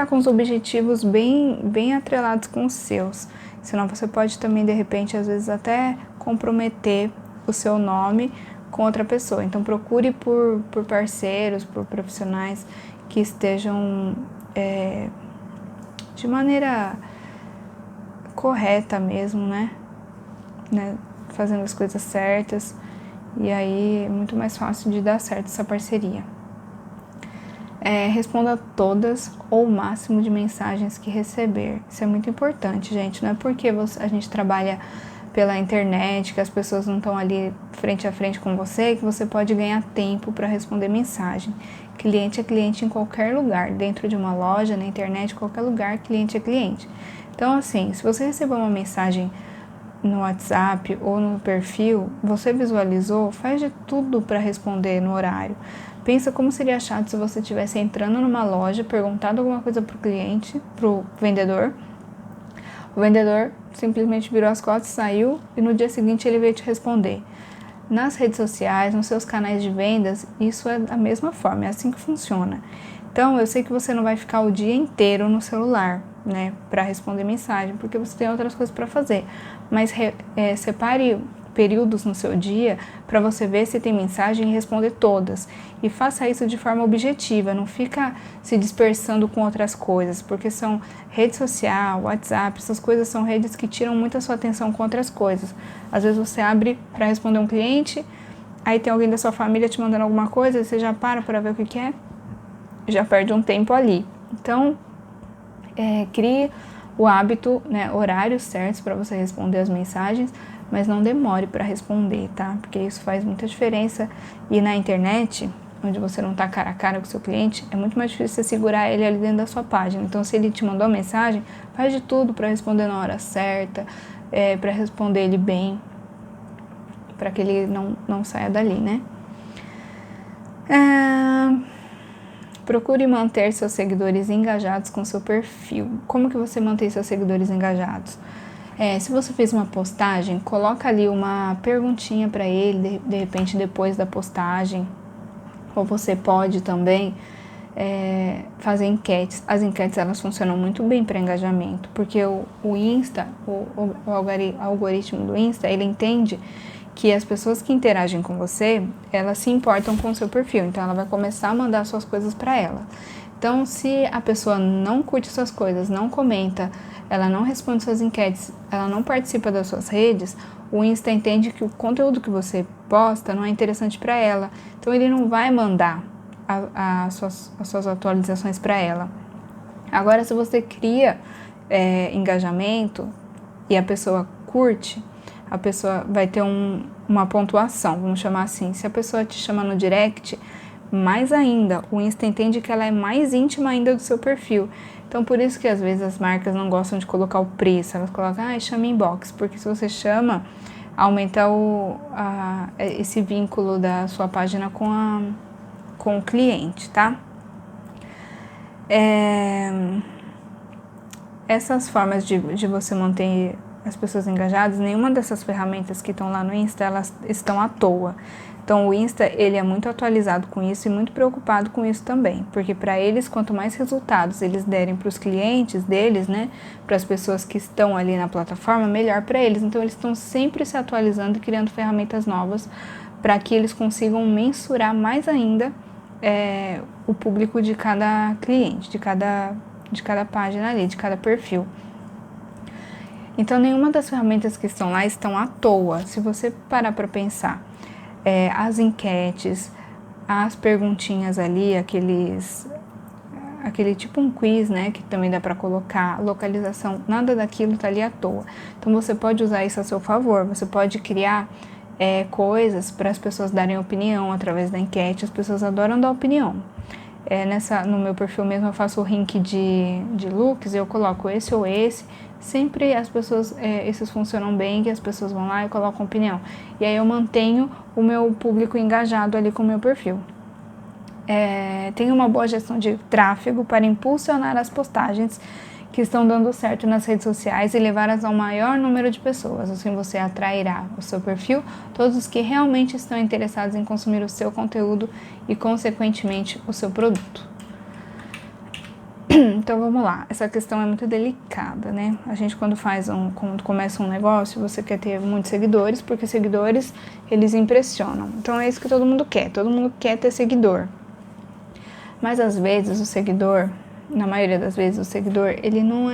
com os objetivos bem atrelados com os seus. Senão você pode também, de repente, às vezes até comprometer o seu nome com outra pessoa. Então procure por parceiros, por profissionais que estejam de maneira correta mesmo, né? Fazendo as coisas certas. E aí é muito mais fácil de dar certo essa parceria. Responda todas ou o máximo de mensagens que receber. Isso é muito importante, gente. Não é porque a gente trabalha pela internet, que as pessoas não estão ali frente a frente com você, que você pode ganhar tempo para responder mensagem. Cliente é cliente em qualquer lugar, dentro de uma loja, na internet, qualquer lugar, cliente é cliente. Então, assim, se você receber uma mensagem no WhatsApp ou no perfil, você visualizou, faz de tudo para responder no horário. Pensa como seria chato se você estivesse entrando numa loja, perguntado alguma coisa pro cliente, pro vendedor. O vendedor simplesmente virou as costas, saiu e no dia seguinte ele veio te responder. Nas redes sociais, nos seus canais de vendas, isso é da mesma forma, é assim que funciona. Então, eu sei que você não vai ficar o dia inteiro no celular, né, para responder mensagem, porque você tem outras coisas para fazer. Mas separe períodos no seu dia para você ver se tem mensagem e responder todas. E faça isso de forma objetiva, não fica se dispersando com outras coisas, porque são rede social, WhatsApp, essas coisas são redes que tiram muito a sua atenção com outras coisas. Às vezes você abre para responder um cliente, aí tem alguém da sua família te mandando alguma coisa, você já para ver o que é, já perde um tempo ali. Então, crie o hábito, né, horários certos para você responder as mensagens, mas não demore para responder, tá? Porque isso faz muita diferença. E na internet, onde você não tá cara a cara com o seu cliente, é muito mais difícil você segurar ele ali dentro da sua página. Então, se ele te mandou uma mensagem, faz de tudo para responder na hora certa, para responder ele bem, para que ele não saia dali, né? Procure manter seus seguidores engajados com seu perfil. Como que você mantém seus seguidores engajados? Se você fez uma postagem, coloca ali uma perguntinha para ele, de repente depois da postagem. Ou você pode também fazer enquetes. As enquetes elas funcionam muito bem para engajamento, porque o Insta, o algoritmo do Insta, ele entende que as pessoas que interagem com você, elas se importam com o seu perfil, então ela vai começar a mandar suas coisas para ela. Então, se a pessoa não curte suas coisas, não comenta, ela não responde suas enquetes, ela não participa das suas redes, o Insta entende que o conteúdo que você posta não é interessante para ela, então ele não vai mandar as suas atualizações para ela. Agora, se você cria engajamento e a pessoa curte, a pessoa vai ter uma pontuação, vamos chamar assim. Se a pessoa te chama no direct, mais ainda, o Insta entende que ela é mais íntima ainda do seu perfil. Então, por isso que às vezes as marcas não gostam de colocar o preço, elas colocam, chama inbox, porque se você chama, aumenta esse vínculo da sua página com o cliente, tá? essas formas de você manter as pessoas engajadas, nenhuma dessas ferramentas que estão lá no Insta, elas estão à toa. Então o Insta, ele é muito atualizado com isso e muito preocupado com isso também, porque para eles, quanto mais resultados eles derem para os clientes deles, né, para as pessoas que estão ali na plataforma, melhor para eles. Então eles estão sempre se atualizando e criando ferramentas novas para que eles consigam mensurar mais ainda o público de cada cliente, de cada página ali, de cada perfil. Então nenhuma das ferramentas que estão lá estão à toa. Se você parar para pensar, as enquetes, as perguntinhas ali, aquele tipo um quiz, né, que também dá para colocar, localização, nada daquilo tá ali à toa. Então você pode usar isso a seu favor, você pode criar coisas para as pessoas darem opinião através da enquete. As pessoas adoram dar opinião. No meu perfil mesmo eu faço o ranking de looks, eu coloco esse ou esse. Sempre as pessoas, esses funcionam bem, que as pessoas vão lá e colocam opinião. E aí eu mantenho o meu público engajado ali com o meu perfil. Tenho uma boa gestão de tráfego para impulsionar as postagens que estão dando certo nas redes sociais e levá-las ao maior número de pessoas. Assim você atrairá o seu perfil todos os que realmente estão interessados em consumir o seu conteúdo e, consequentemente, o seu produto. Então vamos lá, essa questão é muito delicada, né? A gente quando começa um negócio, você quer ter muitos seguidores, porque seguidores, eles impressionam. Então é isso que todo mundo quer ter seguidor. Mas às vezes o seguidor, na maioria das vezes o seguidor, ele não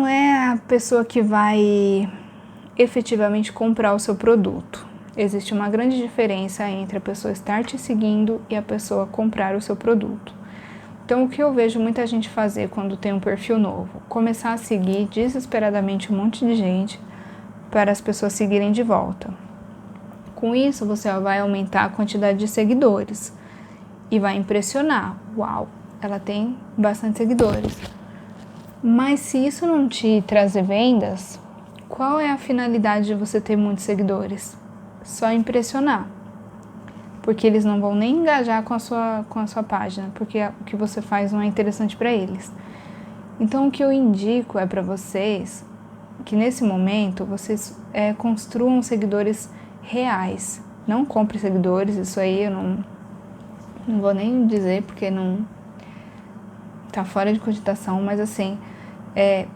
é a pessoa que vai efetivamente comprar o seu produto. Existe uma grande diferença entre a pessoa estar te seguindo e a pessoa comprar o seu produto. Então, o que eu vejo muita gente fazer quando tem um perfil novo? Começar a seguir desesperadamente um monte de gente para as pessoas seguirem de volta. Com isso, você vai aumentar a quantidade de seguidores e vai impressionar. Uau, ela tem bastante seguidores. Mas se isso não te trazer vendas, qual é a finalidade de você ter muitos seguidores? Só impressionar. Porque eles não vão nem engajar com a sua página, porque o que você faz não é interessante para eles. Então, o que eu indico para vocês, que nesse momento vocês construam seguidores reais. Não compre seguidores, isso aí eu não vou nem dizer, porque não tá fora de cogitação, mas assim,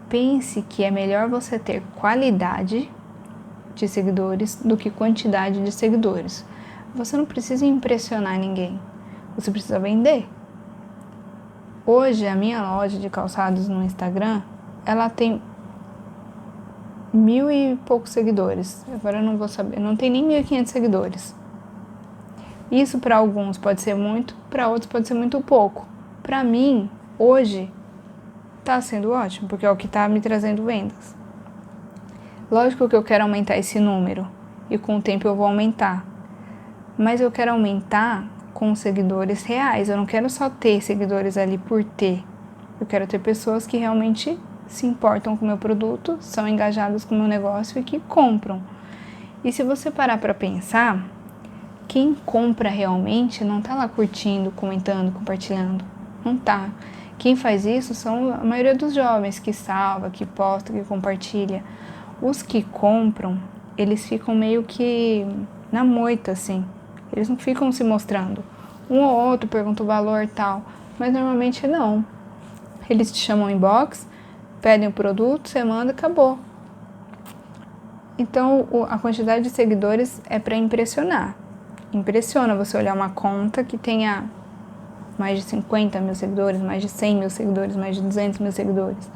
pense que é melhor você ter qualidade de seguidores do que quantidade de seguidores. Você não precisa impressionar ninguém, você precisa vender. Hoje, a minha loja de calçados no Instagram, ela tem 1.000 e poucos seguidores. Agora eu não vou saber, não tem nem 1.500 seguidores. Isso para alguns pode ser muito, para outros pode ser muito pouco. Para mim, hoje, tá sendo ótimo, porque é o que tá me trazendo vendas. Lógico que eu quero aumentar esse número, e com o tempo eu vou aumentar. Mas eu quero aumentar com seguidores reais. Eu não quero só ter seguidores ali por ter. Eu quero ter pessoas que realmente se importam com o meu produto, são engajadas com o meu negócio e que compram. E se você parar para pensar, quem compra realmente não tá lá curtindo, comentando, compartilhando. Não tá. Quem faz isso são a maioria dos jovens que salva, que posta, que compartilha. Os que compram, eles ficam meio que na moita, assim. Eles não ficam se mostrando. Um ou outro pergunta o valor e tal, mas normalmente não. Eles te chamam inbox, pedem o produto, você manda e acabou. Então, a quantidade de seguidores é para impressionar. Impressiona você olhar uma conta que tenha mais de 50 mil seguidores, mais de 100 mil seguidores, mais de 200 mil seguidores.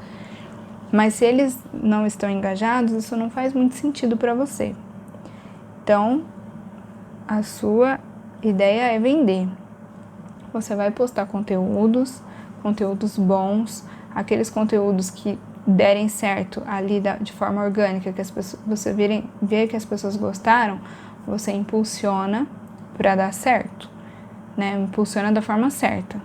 Mas se eles não estão engajados, isso não faz muito sentido para você. Então, a sua ideia é vender. Você vai postar conteúdos bons, aqueles conteúdos que derem certo ali de forma orgânica, que as pessoas, você vê que as pessoas gostaram, você impulsiona para dar certo, né? Impulsiona da forma certa.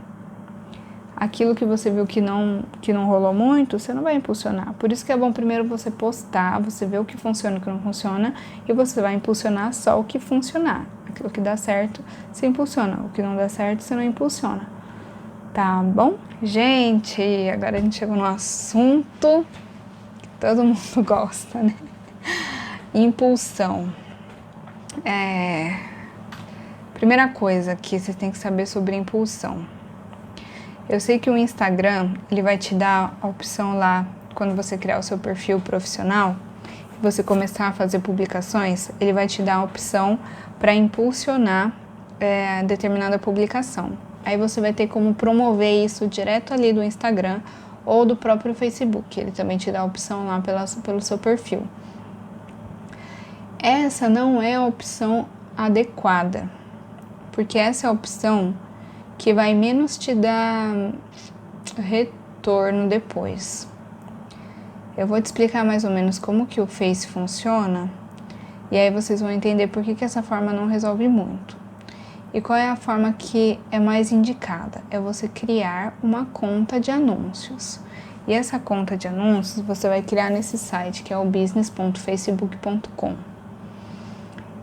Aquilo que você viu que não rolou muito, você não vai impulsionar. Por isso que é bom primeiro você postar, você ver o que funciona e o que não funciona, e você vai impulsionar só o que funcionar. Aquilo que dá certo, você impulsiona. O que não dá certo, você não impulsiona. Tá bom? Gente, agora a gente chegou no assunto que todo mundo gosta, né? Impulsão. Primeira coisa que vocês têm que saber sobre impulsão. Eu sei que o Instagram, ele vai te dar a opção lá, quando você criar o seu perfil profissional, e você começar a fazer publicações, ele vai te dar a opção para impulsionar determinada publicação. Aí você vai ter como promover isso direto ali do Instagram ou do próprio Facebook. Ele também te dá a opção lá pelo seu perfil. Essa não é a opção adequada, porque essa é a opção que vai menos te dar retorno depois. Eu vou te explicar mais ou menos como que o Face funciona, e aí vocês vão entender por que essa forma não resolve muito. E qual é a forma que é mais indicada? É você criar uma conta de anúncios. E essa conta de anúncios você vai criar nesse site, que é o business.facebook.com.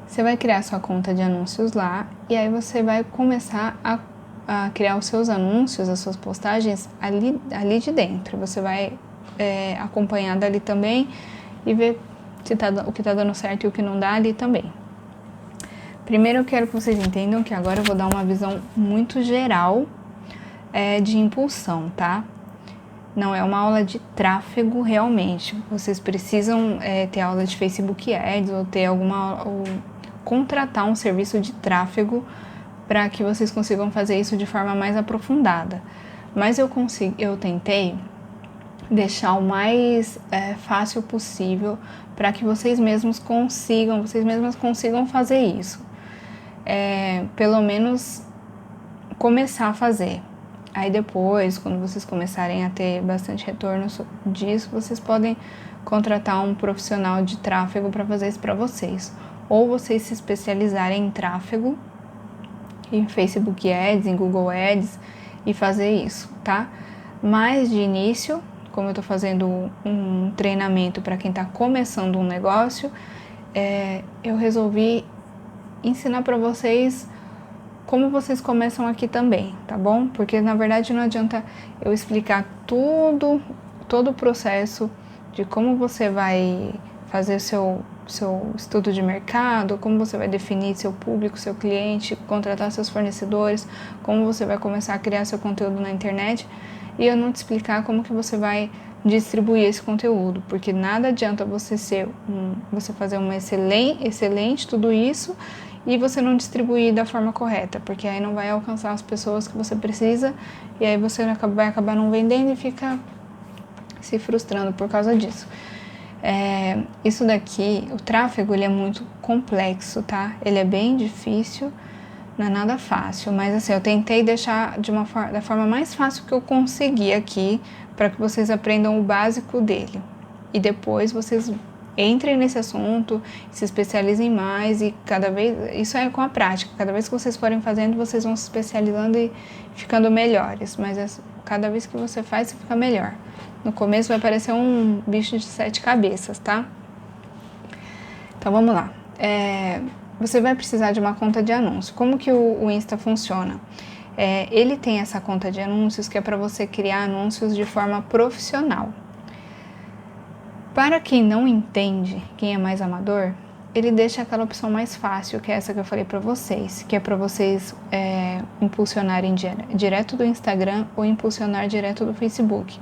Você vai criar sua conta de anúncios lá, e aí você vai começar a criar os seus anúncios, as suas postagens ali de dentro. Você vai acompanhar dali também e ver o que está dando certo e o que não dá ali também. Primeiro eu quero que vocês entendam que agora eu vou dar uma visão muito geral de impulsão, tá? Não é uma aula de tráfego realmente. Vocês precisam ter aula de Facebook Ads ou contratar um serviço de tráfego para que vocês consigam fazer isso de forma mais aprofundada. Mas eu tentei deixar o mais fácil possível para que vocês mesmas consigam fazer isso. Pelo menos começar a fazer. Aí depois, quando vocês começarem a ter bastante retorno disso, vocês podem contratar um profissional de tráfego para fazer isso para vocês. Ou vocês se especializarem em tráfego, em Facebook Ads, em Google Ads e fazer isso, tá? Mas de início, como eu estou fazendo um treinamento para quem está começando um negócio, eu resolvi ensinar para vocês como vocês começam aqui também, tá bom? Porque na verdade não adianta eu explicar todo o processo de como você vai fazer seu estudo de mercado, como você vai definir seu público, seu cliente, contratar seus fornecedores, como você vai começar a criar seu conteúdo na internet, e eu não te explicar como que você vai distribuir esse conteúdo, porque nada adianta você fazer uma excelente tudo isso e você não distribuir da forma correta, porque aí não vai alcançar as pessoas que você precisa, e aí você vai acabar não vendendo e fica se frustrando por causa disso. Isso daqui, o tráfego, ele é muito complexo, tá? Ele é bem difícil, não é nada fácil, mas assim, eu tentei deixar da forma mais fácil que eu consegui aqui, para que vocês aprendam o básico dele. E depois vocês entrem nesse assunto, se especializem mais, e isso é com a prática, cada vez que vocês forem fazendo, vocês vão se especializando e ficando melhores, mas cada vez que você faz, você fica melhor. No começo vai parecer um bicho de 7 cabeças, tá? Então vamos lá. Você vai precisar de uma conta de anúncio. Como que o Insta funciona? Ele tem essa conta de anúncios que é para você criar anúncios de forma profissional. Para quem não entende, quem é mais amador, ele deixa aquela opção mais fácil, que é essa que eu falei para vocês, que é para vocês impulsionarem direto do Instagram ou impulsionar direto do Facebook.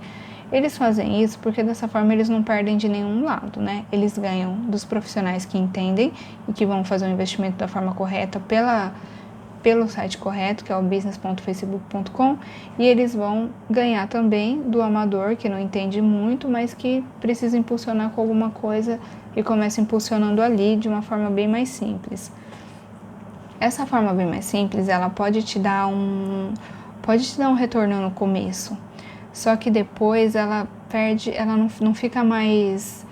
Eles fazem isso porque dessa forma eles não perdem de nenhum lado, né? Eles ganham dos profissionais que entendem e que vão fazer o investimento da forma correta pelo site correto, que é o business.facebook.com, e eles vão ganhar também do amador, que não entende muito, mas que precisa impulsionar com alguma coisa e começa impulsionando ali de uma forma bem mais simples. Essa forma bem mais simples, ela pode te dar um retorno no começo, só que depois ela não fica mais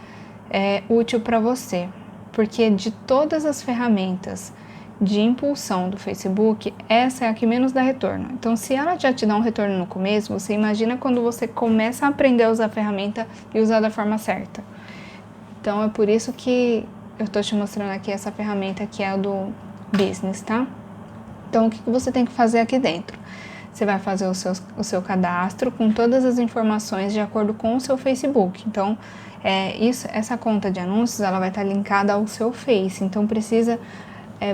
útil para você, porque de todas as ferramentas de impulsão do Facebook, essa é a que menos dá retorno. Então, se ela já te dá um retorno no começo, você imagina quando você começa a aprender a usar a ferramenta e usar da forma certa. Então, é por isso que eu estou te mostrando aqui essa ferramenta que é a do Business, tá? Então, o que você tem que fazer aqui dentro? você vai fazer o seu cadastro com todas as informações de acordo com o seu Facebook. Então, essa conta de anúncios, ela vai estar linkada ao seu Face, então precisa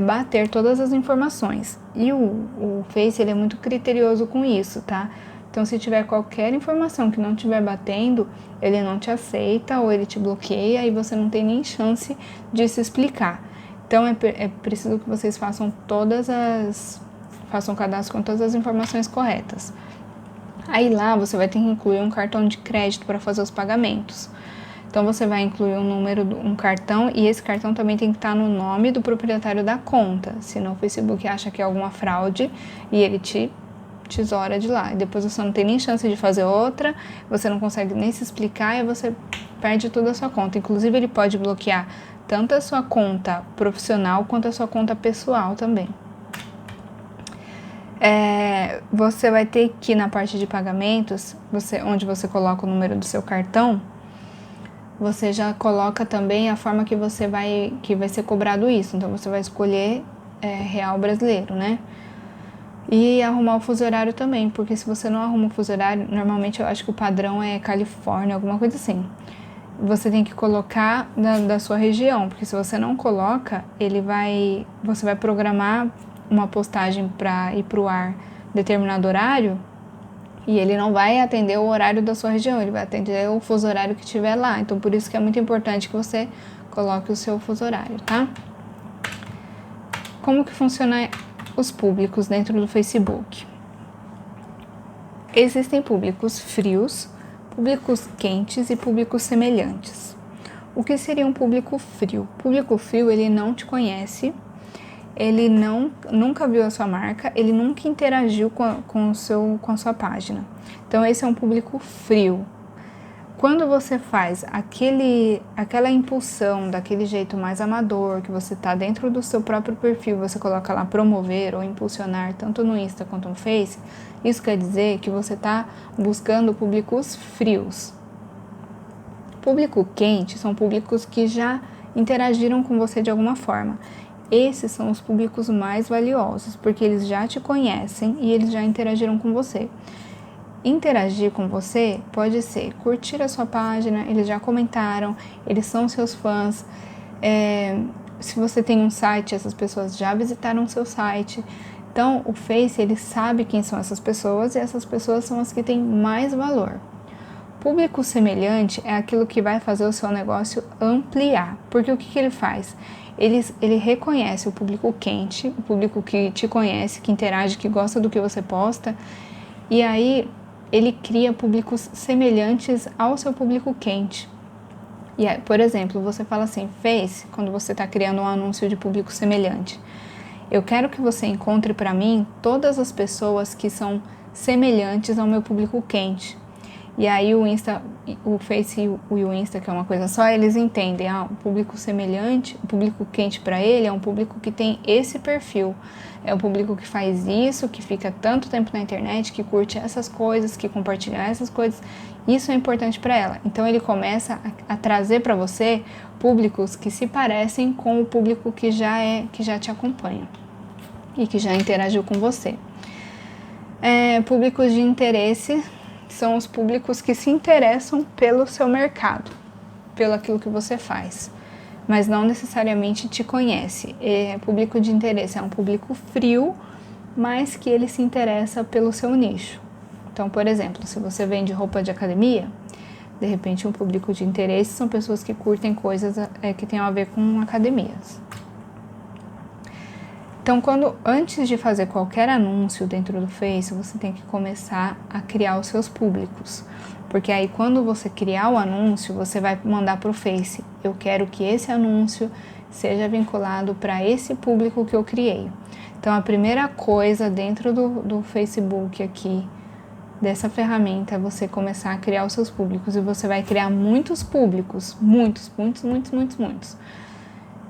bater todas as informações. E o Face, ele é muito criterioso com isso, tá? Então, se tiver qualquer informação que não estiver batendo, ele não te aceita ou ele te bloqueia e você não tem nem chance de se explicar. Então, é preciso que vocês façam cadastro com todas as informações corretas. Aí lá, você vai ter que incluir um cartão de crédito para fazer os pagamentos. Então, você vai incluir um cartão e esse cartão também tem que estar no nome do proprietário da conta. Senão o Facebook acha que é alguma fraude e ele te tesoura de lá. E depois você não tem nem chance de fazer outra, você não consegue nem se explicar e você perde toda a sua conta. Inclusive, ele pode bloquear tanto a sua conta profissional quanto a sua conta pessoal também. Você vai ter que, na parte de pagamentos, onde você coloca o número do seu cartão, você já coloca também a forma que vai ser cobrado isso. Então, você vai escolher real brasileiro, né? E arrumar o fuso horário também, porque se você não arruma o fuso horário, normalmente eu acho que o padrão é Califórnia, alguma coisa assim. Você tem que colocar da sua região, porque se você não coloca, você vai programar uma postagem para ir para o ar determinado horário e ele não vai atender o horário da sua região, ele vai atender o fuso horário que tiver lá. Então, por isso que é muito importante que você coloque o seu fuso horário, tá? Como que funciona os públicos dentro do Facebook? Existem públicos frios, públicos quentes e públicos semelhantes. O que seria um público frio? Público frio, ele não te conhece, ele nunca viu a sua marca, ele nunca interagiu com a sua página. Então, esse é um público frio. Quando você faz aquela impulsão daquele jeito mais amador, que você está dentro do seu próprio perfil, você coloca lá promover ou impulsionar, tanto no Insta quanto no Face, isso quer dizer que você está buscando públicos frios. Público quente são públicos que já interagiram com você de alguma forma. Esses são os públicos mais valiosos, porque eles já te conhecem e eles já interagiram com você. Interagir com você pode ser curtir a sua página, eles já comentaram, eles são seus fãs. Se você tem um site, essas pessoas já visitaram o seu site. Então, o Face, ele sabe quem são essas pessoas e essas pessoas são as que têm mais valor. Público semelhante é aquilo que vai fazer o seu negócio ampliar. Porque o que ele faz? Ele reconhece o público quente, o público que te conhece, que interage, que gosta do que você posta, e aí ele cria públicos semelhantes ao seu público quente. E aí, por exemplo, você fala assim, Face, quando você está criando um anúncio de público semelhante, eu quero que você encontre para mim todas as pessoas que são semelhantes ao meu público quente. E aí o Face e o Insta, que é uma coisa só, eles entendem, o público semelhante, o público quente para ele é um público que tem esse perfil. É um público que faz isso, que fica tanto tempo na internet, que curte essas coisas, que compartilha essas coisas. Isso é importante para ela. Então ele começa a trazer para você públicos que se parecem com o público que já te acompanha e que já interagiu com você. Públicos de interesse são os públicos que se interessam pelo seu mercado, pelo aquilo que você faz, mas não necessariamente te conhece. Público de interesse é um público frio, mas que ele se interessa pelo seu nicho. Então, por exemplo, se você vende roupa de academia, de repente um público de interesse são pessoas que curtem coisas que tenham a ver com academias. Então, antes de fazer qualquer anúncio dentro do Face, você tem que começar a criar os seus públicos. Porque aí, quando você criar o anúncio, você vai mandar para o Face. Eu quero que esse anúncio seja vinculado para esse público que eu criei. Então, a primeira coisa dentro do Facebook aqui, dessa ferramenta, é você começar a criar os seus públicos. E você vai criar muitos públicos. Muitos.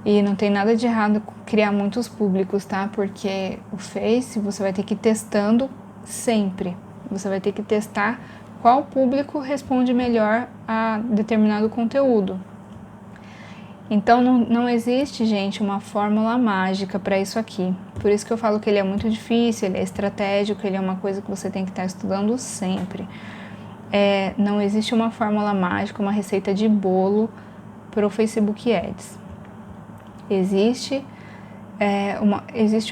E não tem nada de errado com criar muitos públicos, tá? Porque o Face você vai ter que ir testando sempre. Você vai ter que testar qual público responde melhor a determinado conteúdo. Então não existe, gente, uma fórmula mágica para isso aqui. Por isso que eu falo que ele é muito difícil, ele é estratégico, ele é uma coisa que você tem que estar estudando sempre. Não existe uma fórmula mágica, uma receita de bolo para o Facebook Ads. Existe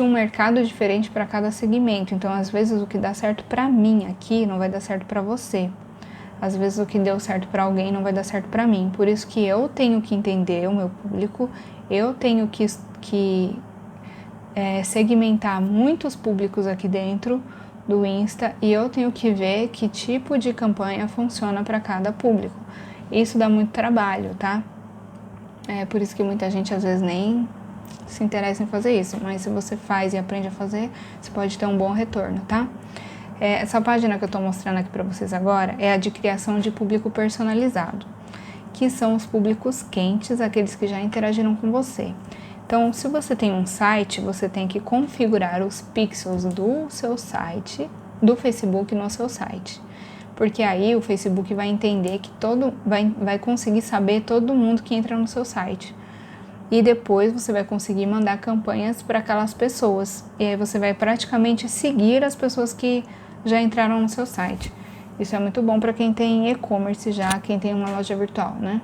um mercado diferente para cada segmento. Então, às vezes, o que dá certo para mim aqui não vai dar certo para você. Às vezes, o que deu certo para alguém não vai dar certo para mim. Por isso que eu tenho que entender o meu público, eu tenho que segmentar muitos públicos aqui dentro do Insta e eu tenho que ver que tipo de campanha funciona para cada público. Isso dá muito trabalho, tá? Por isso que muita gente às vezes nem se interessa em fazer isso, mas se você faz e aprende a fazer, você pode ter um bom retorno, tá? Essa página que eu tô mostrando aqui para vocês agora é a de criação de público personalizado, que são os públicos quentes, aqueles que já interagiram com você. Então, se você tem um site, você tem que configurar os pixels do seu site, do Facebook no seu site. Porque aí o Facebook vai entender que vai conseguir saber todo mundo que entra no seu site. E depois você vai conseguir mandar campanhas para aquelas pessoas. E aí você vai praticamente seguir as pessoas que já entraram no seu site. Isso é muito bom para quem tem e-commerce já, quem tem uma loja virtual, né?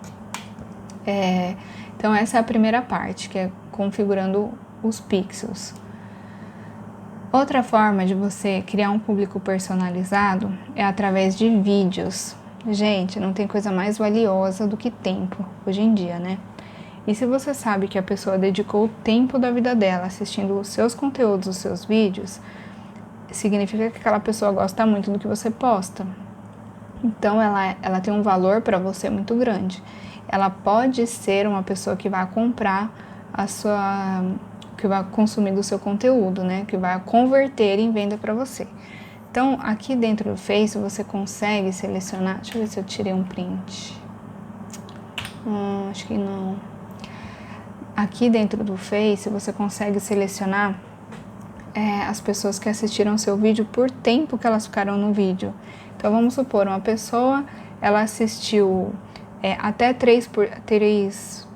Então essa é a primeira parte, que é configurando os pixels. Outra forma de você criar um público personalizado é através de vídeos. Gente, não tem coisa mais valiosa do que tempo hoje em dia, né? E se você sabe que a pessoa dedicou o tempo da vida dela assistindo os seus conteúdos, os seus vídeos, significa que aquela pessoa gosta muito do que você posta. Então ela tem um valor para você muito grande. Ela pode ser uma pessoa que vai comprar que vai consumir do seu conteúdo, né? Que vai converter em venda para você. Então, aqui dentro do Face, você consegue selecionar... Deixa eu ver se eu tirei um print. Acho que não. Aqui dentro do Face, você consegue selecionar as pessoas que assistiram seu vídeo por tempo que elas ficaram no vídeo. Então, vamos supor, uma pessoa, ela assistiu até 3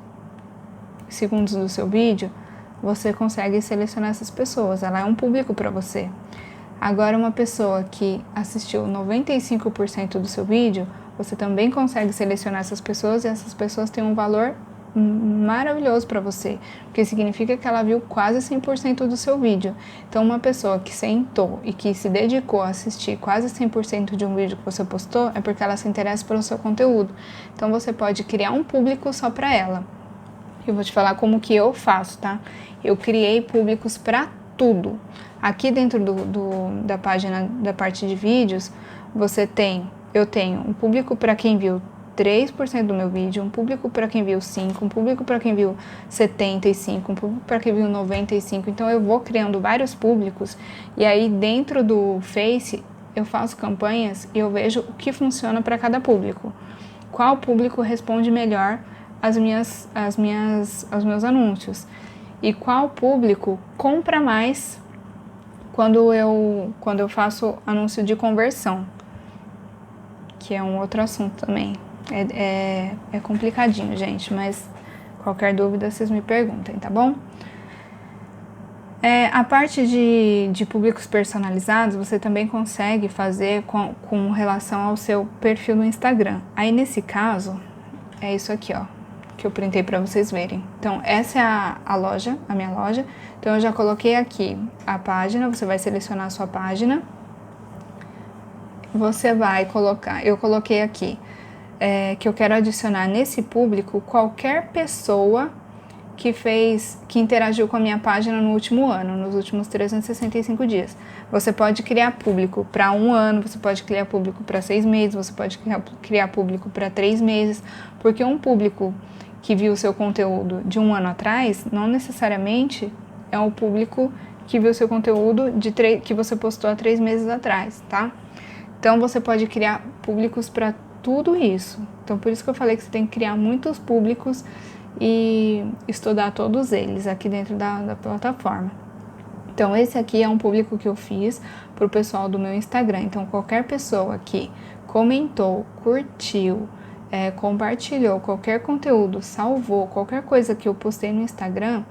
segundos do seu vídeo, você consegue selecionar essas pessoas, ela é um público para você. Agora, uma pessoa que assistiu 95% do seu vídeo, você também consegue selecionar essas pessoas e essas pessoas têm um valor maravilhoso para você, porque significa que ela viu quase 100% do seu vídeo. Então, uma pessoa que sentou e que se dedicou a assistir quase 100% de um vídeo que você postou, é porque ela se interessa pelo seu conteúdo. Então, você pode criar um público só para ela. Eu vou te falar como que eu faço, tá? Eu criei públicos para tudo. Aqui dentro da página, da parte de vídeos, eu tenho um público para quem viu 3% do meu vídeo, um público para quem viu 5%, um público para quem viu 75%, um público para quem viu 95%. Então, eu vou criando vários públicos e aí dentro do Face eu faço campanhas e eu vejo o que funciona para cada público. Qual público responde melhor aos meus anúncios e qual público compra mais quando eu faço anúncio de conversão, que é um outro assunto também. É complicadinho, gente, mas qualquer dúvida vocês me perguntem, tá bom? A parte de públicos personalizados você também consegue fazer com relação ao seu perfil no Instagram. Aí nesse caso, é isso aqui, ó, que eu printei para vocês verem. Então essa é a minha loja. Então eu já coloquei aqui a página, você vai selecionar a sua página. Você vai colocar, eu coloquei aqui, que eu quero adicionar nesse público qualquer pessoa que interagiu com a minha página no último ano, nos últimos 365 dias. Você pode criar público para 1 ano, você pode criar público para 6 meses, você pode criar público para 3 meses, porque um público que viu o seu conteúdo de 1 ano atrás, não necessariamente é um público que viu o seu conteúdo que você postou há 3 meses atrás, tá? Então, você pode criar públicos para tudo isso. Então, por isso que eu falei que você tem que criar muitos públicos e estudar todos eles aqui dentro da plataforma. Então, esse aqui é um público que eu fiz para o pessoal do meu Instagram. Então, qualquer pessoa que comentou, curtiu, compartilhou qualquer conteúdo, salvou qualquer coisa que eu postei no Instagram,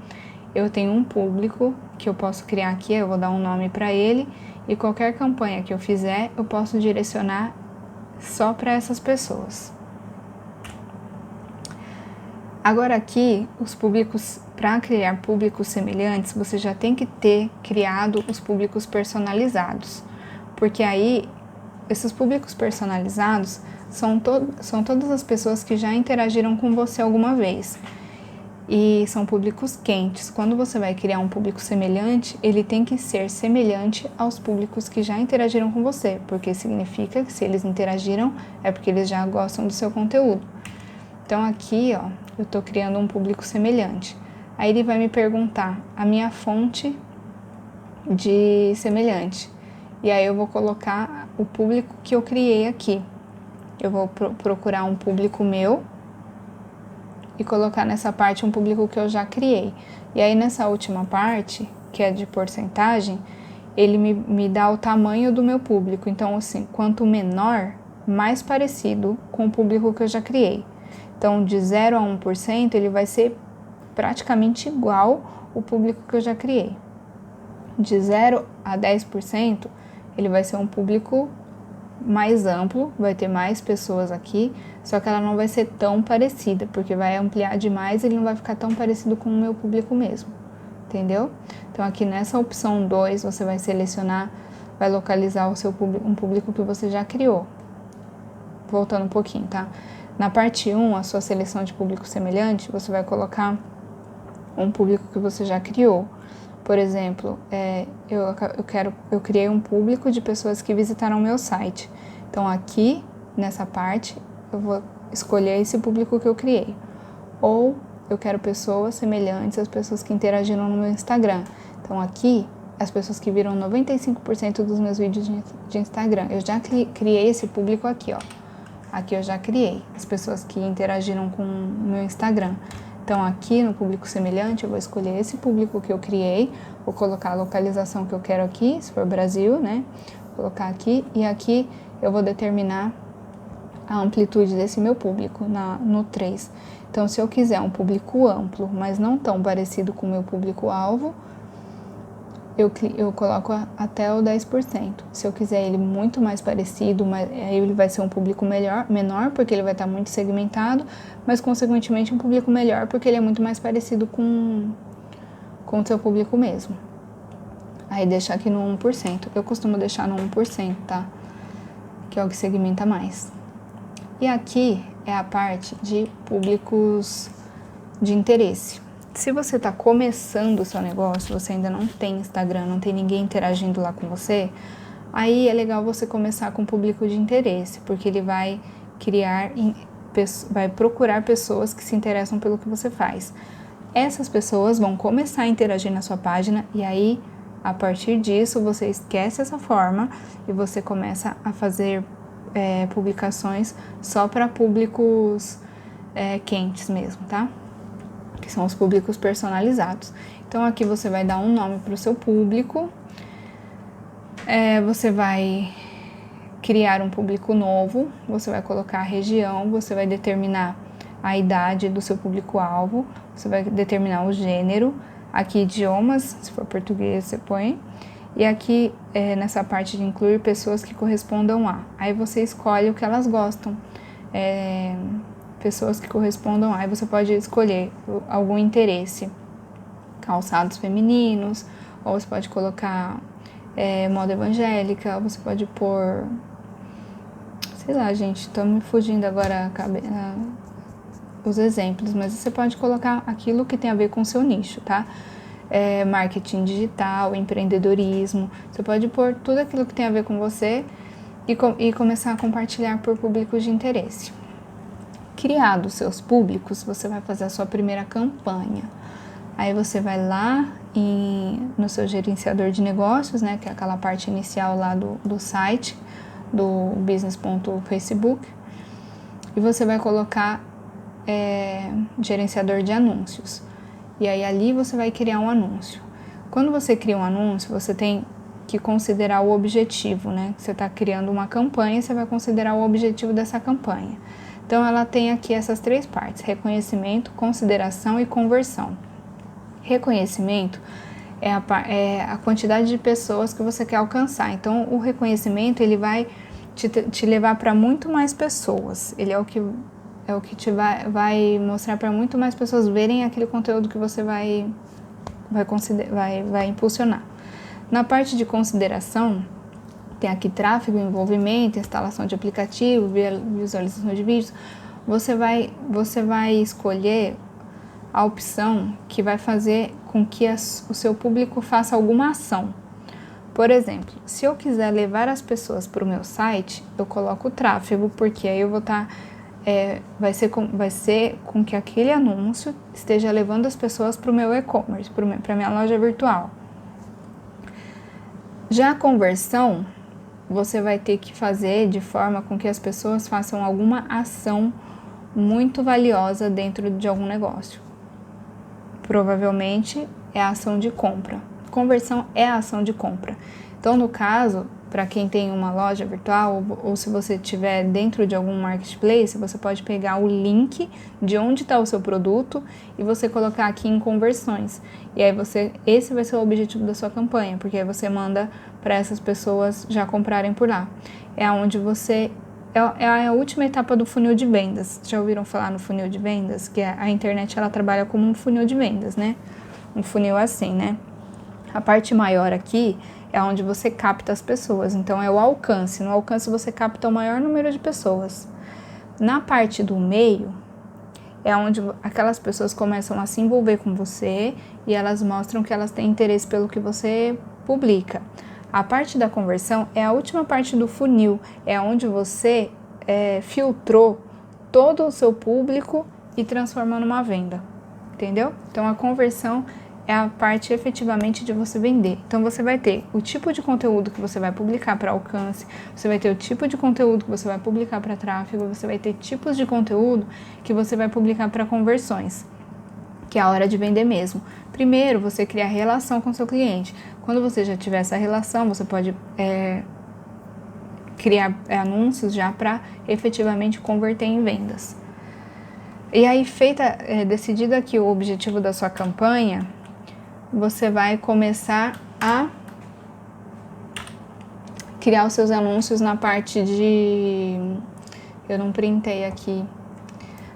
eu tenho um público que eu posso criar aqui, eu vou dar um nome para ele, e qualquer campanha que eu fizer, eu posso direcionar só para essas pessoas. Agora aqui, os públicos, para criar públicos semelhantes, você já tem que ter criado os públicos personalizados, porque aí, esses públicos personalizados são todas as pessoas que já interagiram com você alguma vez, e são públicos quentes. Quando você vai criar um público semelhante, ele tem que ser semelhante aos públicos que já interagiram com você, porque significa que se eles interagiram, é porque eles já gostam do seu conteúdo. Então aqui, ó, eu tô criando um público semelhante. Aí ele vai me perguntar a minha fonte de semelhante. E aí eu vou colocar o público que eu criei aqui. Eu vou procurar um público meu e colocar nessa parte um público que eu já criei. E aí nessa última parte, que é de porcentagem, ele me dá o tamanho do meu público. Então assim, quanto menor, mais parecido com o público que eu já criei. Então de 0 a 1%, ele vai ser praticamente igual o público que eu já criei. De 0 a 10%, ele vai ser um público mais amplo, vai ter mais pessoas aqui, só que ela não vai ser tão parecida, porque vai ampliar demais e ele não vai ficar tão parecido com o meu público mesmo, entendeu? Então aqui nessa opção 2, você vai selecionar, vai localizar o seu público, um público que você já criou. Voltando um pouquinho, tá? Na parte 1, a sua seleção de público semelhante, você vai colocar um público que você já criou. Por exemplo, eu criei um público de pessoas que visitaram o meu site. Então aqui, nessa parte, eu vou escolher esse público que eu criei. Ou eu quero pessoas semelhantes às pessoas que interagiram no meu Instagram. Então aqui, as pessoas que viram 95% dos meus vídeos de Instagram. Eu já criei esse público aqui, ó. Aqui eu já criei as pessoas que interagiram com o meu Instagram. Então aqui no público semelhante eu vou escolher esse público que eu criei, vou colocar a localização que eu quero aqui, se for Brasil, né? Vou colocar aqui e aqui eu vou determinar a amplitude desse meu público no 3. Então se eu quiser um público amplo, mas não tão parecido com o meu público-alvo, eu coloco até o 10%. Se eu quiser ele muito mais parecido, aí ele vai ser um público menor, porque ele vai estar muito segmentado, mas consequentemente um público melhor, porque ele é muito mais parecido com o seu público mesmo. Aí deixa aqui no 1%. Eu costumo deixar no 1%, tá? Que é o que segmenta mais. E aqui é a parte de públicos de interesse. Se você está começando o seu negócio, você ainda não tem Instagram, não tem ninguém interagindo lá com você, aí é legal você começar com público de interesse, porque ele vai vai procurar pessoas que se interessam pelo que você faz. Essas pessoas vão começar a interagir na sua página e aí, a partir disso, você esquece essa forma e você começa a fazer publicações só para públicos quentes mesmo, tá? Que são os públicos personalizados. Então aqui você vai dar um nome para o seu público, você vai criar um público novo, você vai colocar a região, você vai determinar a idade do seu público-alvo, você vai determinar o gênero, aqui idiomas, se for português você põe, e aqui nessa parte de incluir pessoas que correspondam a, aí você escolhe o que elas gostam, pessoas que correspondam a, aí você pode escolher algum interesse, calçados femininos, ou você pode colocar moda evangélica, ou você pode pôr, sei lá, gente, tô me fugindo agora os exemplos, mas você pode colocar aquilo que tem a ver com o seu nicho, tá? Marketing digital, empreendedorismo, você pode pôr tudo aquilo que tem a ver com você e começar a compartilhar por públicos de interesse. Criados seus públicos, você vai fazer a sua primeira campanha. Aí você vai lá no seu gerenciador de negócios, né, que é aquela parte inicial lá do site, do business.facebook, e você vai colocar gerenciador de anúncios. E aí ali você vai criar um anúncio. Quando você cria um anúncio, você tem que considerar o objetivo, né? Você está criando uma campanha, você vai considerar o objetivo dessa campanha. Então, ela tem aqui essas 3 partes: reconhecimento, consideração e conversão. Reconhecimento é a quantidade de pessoas que você quer alcançar. Então, o reconhecimento, ele vai te levar para muito mais pessoas. Ele é o que vai mostrar para muito mais pessoas verem aquele conteúdo que você vai impulsionar. Na parte de consideração, tem aqui tráfego, envolvimento, instalação de aplicativo, visualização de vídeos. Você vai escolher a opção que vai fazer com que o seu público faça alguma ação. Por exemplo, se eu quiser levar as pessoas para o meu site, eu coloco tráfego, porque aí eu vou estar... vai ser com que aquele anúncio esteja levando as pessoas para o meu e-commerce, para a minha loja virtual. Já a conversão, você vai ter que fazer de forma com que as pessoas façam alguma ação muito valiosa dentro de algum negócio. Provavelmente é a ação de compra. Conversão é a ação de compra. Então, no caso, para quem tem uma loja virtual, ou se você estiver dentro de algum marketplace, você pode pegar o link de onde está o seu produto e você colocar aqui em conversões. E aí esse vai ser o objetivo da sua campanha, porque aí você manda para essas pessoas já comprarem por lá. É onde é a última etapa do funil de vendas. Já ouviram falar no funil de vendas? Que a internet, ela trabalha como um funil de vendas, né? Um funil assim, né? A parte maior aqui é onde você capta as pessoas. Então, é o alcance. No alcance, você capta o maior número de pessoas. Na parte do meio, é onde aquelas pessoas começam a se envolver com você e elas mostram que elas têm interesse pelo que você publica. A parte da conversão é a última parte do funil, é onde você filtrou todo o seu público e transformou numa venda, entendeu? Então, a conversão é a parte efetivamente de você vender. Então, você vai ter o tipo de conteúdo que você vai publicar para alcance, você vai ter o tipo de conteúdo que você vai publicar para tráfego, você vai ter tipos de conteúdo que você vai publicar para conversões, que é a hora de vender mesmo. Primeiro, você cria relação com o seu cliente. Quando você já tiver essa relação, você pode criar anúncios já para efetivamente converter em vendas. E aí, decidido aqui o objetivo da sua campanha, você vai começar a criar os seus anúncios na parte de... Eu não printei aqui,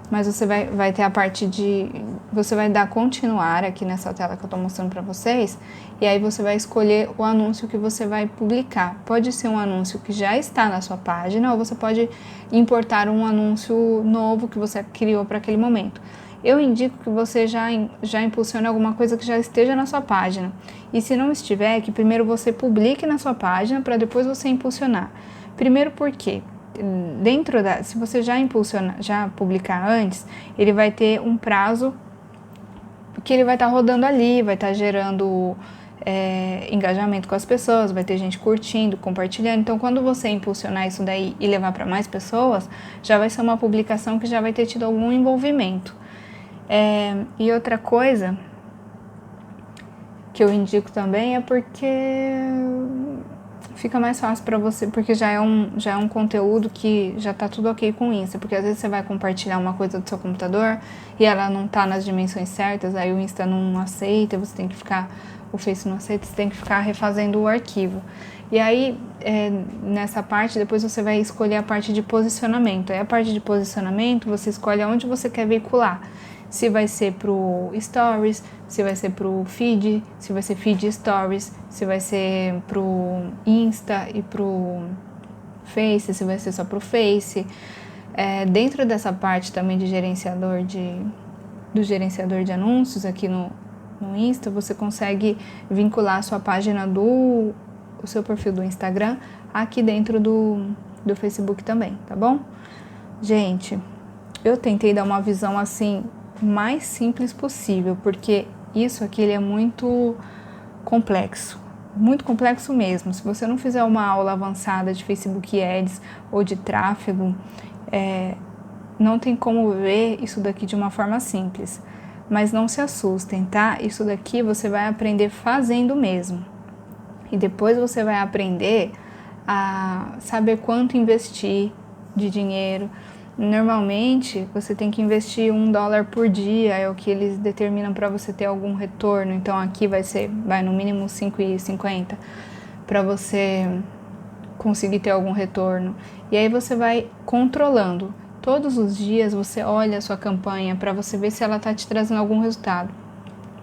mas você vai ter a parte de... Você vai dar continuar aqui nessa tela que eu estou mostrando para vocês, e aí você vai escolher o anúncio que você vai publicar. Pode ser um anúncio que já está na sua página, ou você pode importar um anúncio novo que você criou para aquele momento. Eu indico que você já impulsione alguma coisa que já esteja na sua página. E se não estiver, que primeiro você publique na sua página para depois você impulsionar. Primeiro porque se você já publicar antes, ele vai ter um prazo que ele vai estar rodando ali, vai estar gerando engajamento com as pessoas, vai ter gente curtindo, compartilhando. Então, quando você impulsionar isso daí e levar para mais pessoas, já vai ser uma publicação que já vai ter tido algum envolvimento. E outra coisa que eu indico também é porque fica mais fácil para você, porque já é um conteúdo que já tá tudo ok com isso, porque às vezes você vai compartilhar uma coisa do seu computador e ela não tá nas dimensões certas, aí o Insta não aceita, o Face não aceita, você tem que ficar refazendo o arquivo. E aí, nessa parte, depois você vai escolher a parte de posicionamento. Aí a parte de posicionamento, você escolhe aonde você quer veicular. Se vai ser pro Stories, se vai ser pro Feed, se vai ser Feed Stories, se vai ser pro Insta e pro Face, se vai ser só pro Face. Dentro dessa parte também de do gerenciador de anúncios aqui no Insta, você consegue vincular a sua página o seu perfil do Instagram aqui dentro do Facebook também, tá bom? Gente, eu tentei dar uma visão assim mais simples possível, porque isso aqui ele é muito complexo mesmo. Se você não fizer uma aula avançada de Facebook Ads ou de tráfego, não tem como ver isso daqui de uma forma simples. Mas não se assustem, tá? Isso daqui você vai aprender fazendo mesmo. E depois você vai aprender a saber quanto investir de dinheiro. Normalmente, você tem que investir $1 por dia, é o que eles determinam para você ter algum retorno. Então aqui vai no mínimo 5,50 para você conseguir ter algum retorno. E aí você vai controlando. Todos os dias você olha a sua campanha para você ver se ela está te trazendo algum resultado.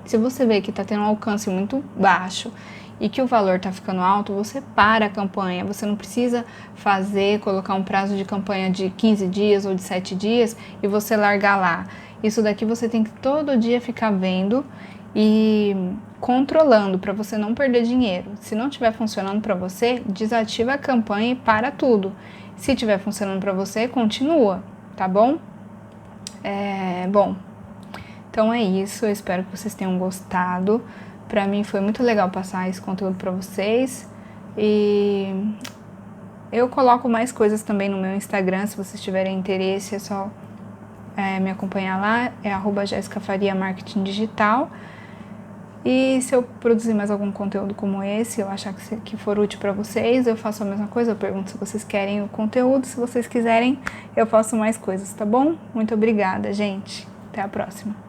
Se você vê que está tendo um alcance muito baixo e que o valor está ficando alto, você para a campanha. Você não precisa colocar um prazo de campanha de 15 dias ou de 7 dias e você largar lá. Isso daqui você tem que todo dia ficar vendo e controlando para você não perder dinheiro. Se não estiver funcionando para você, desativa a campanha e para tudo. Se estiver funcionando para você, continua, tá bom? Então é isso, eu espero que vocês tenham gostado. Pra mim foi muito legal passar esse conteúdo pra vocês. E eu coloco mais coisas também no meu Instagram, se vocês tiverem interesse, é só me acompanhar lá, é @JessicaFaria Marketing Digital. E se eu produzir mais algum conteúdo como esse, eu achar que for útil pra vocês, eu faço a mesma coisa, eu pergunto se vocês querem o conteúdo, se vocês quiserem, eu faço mais coisas, tá bom? Muito obrigada, gente. Até a próxima.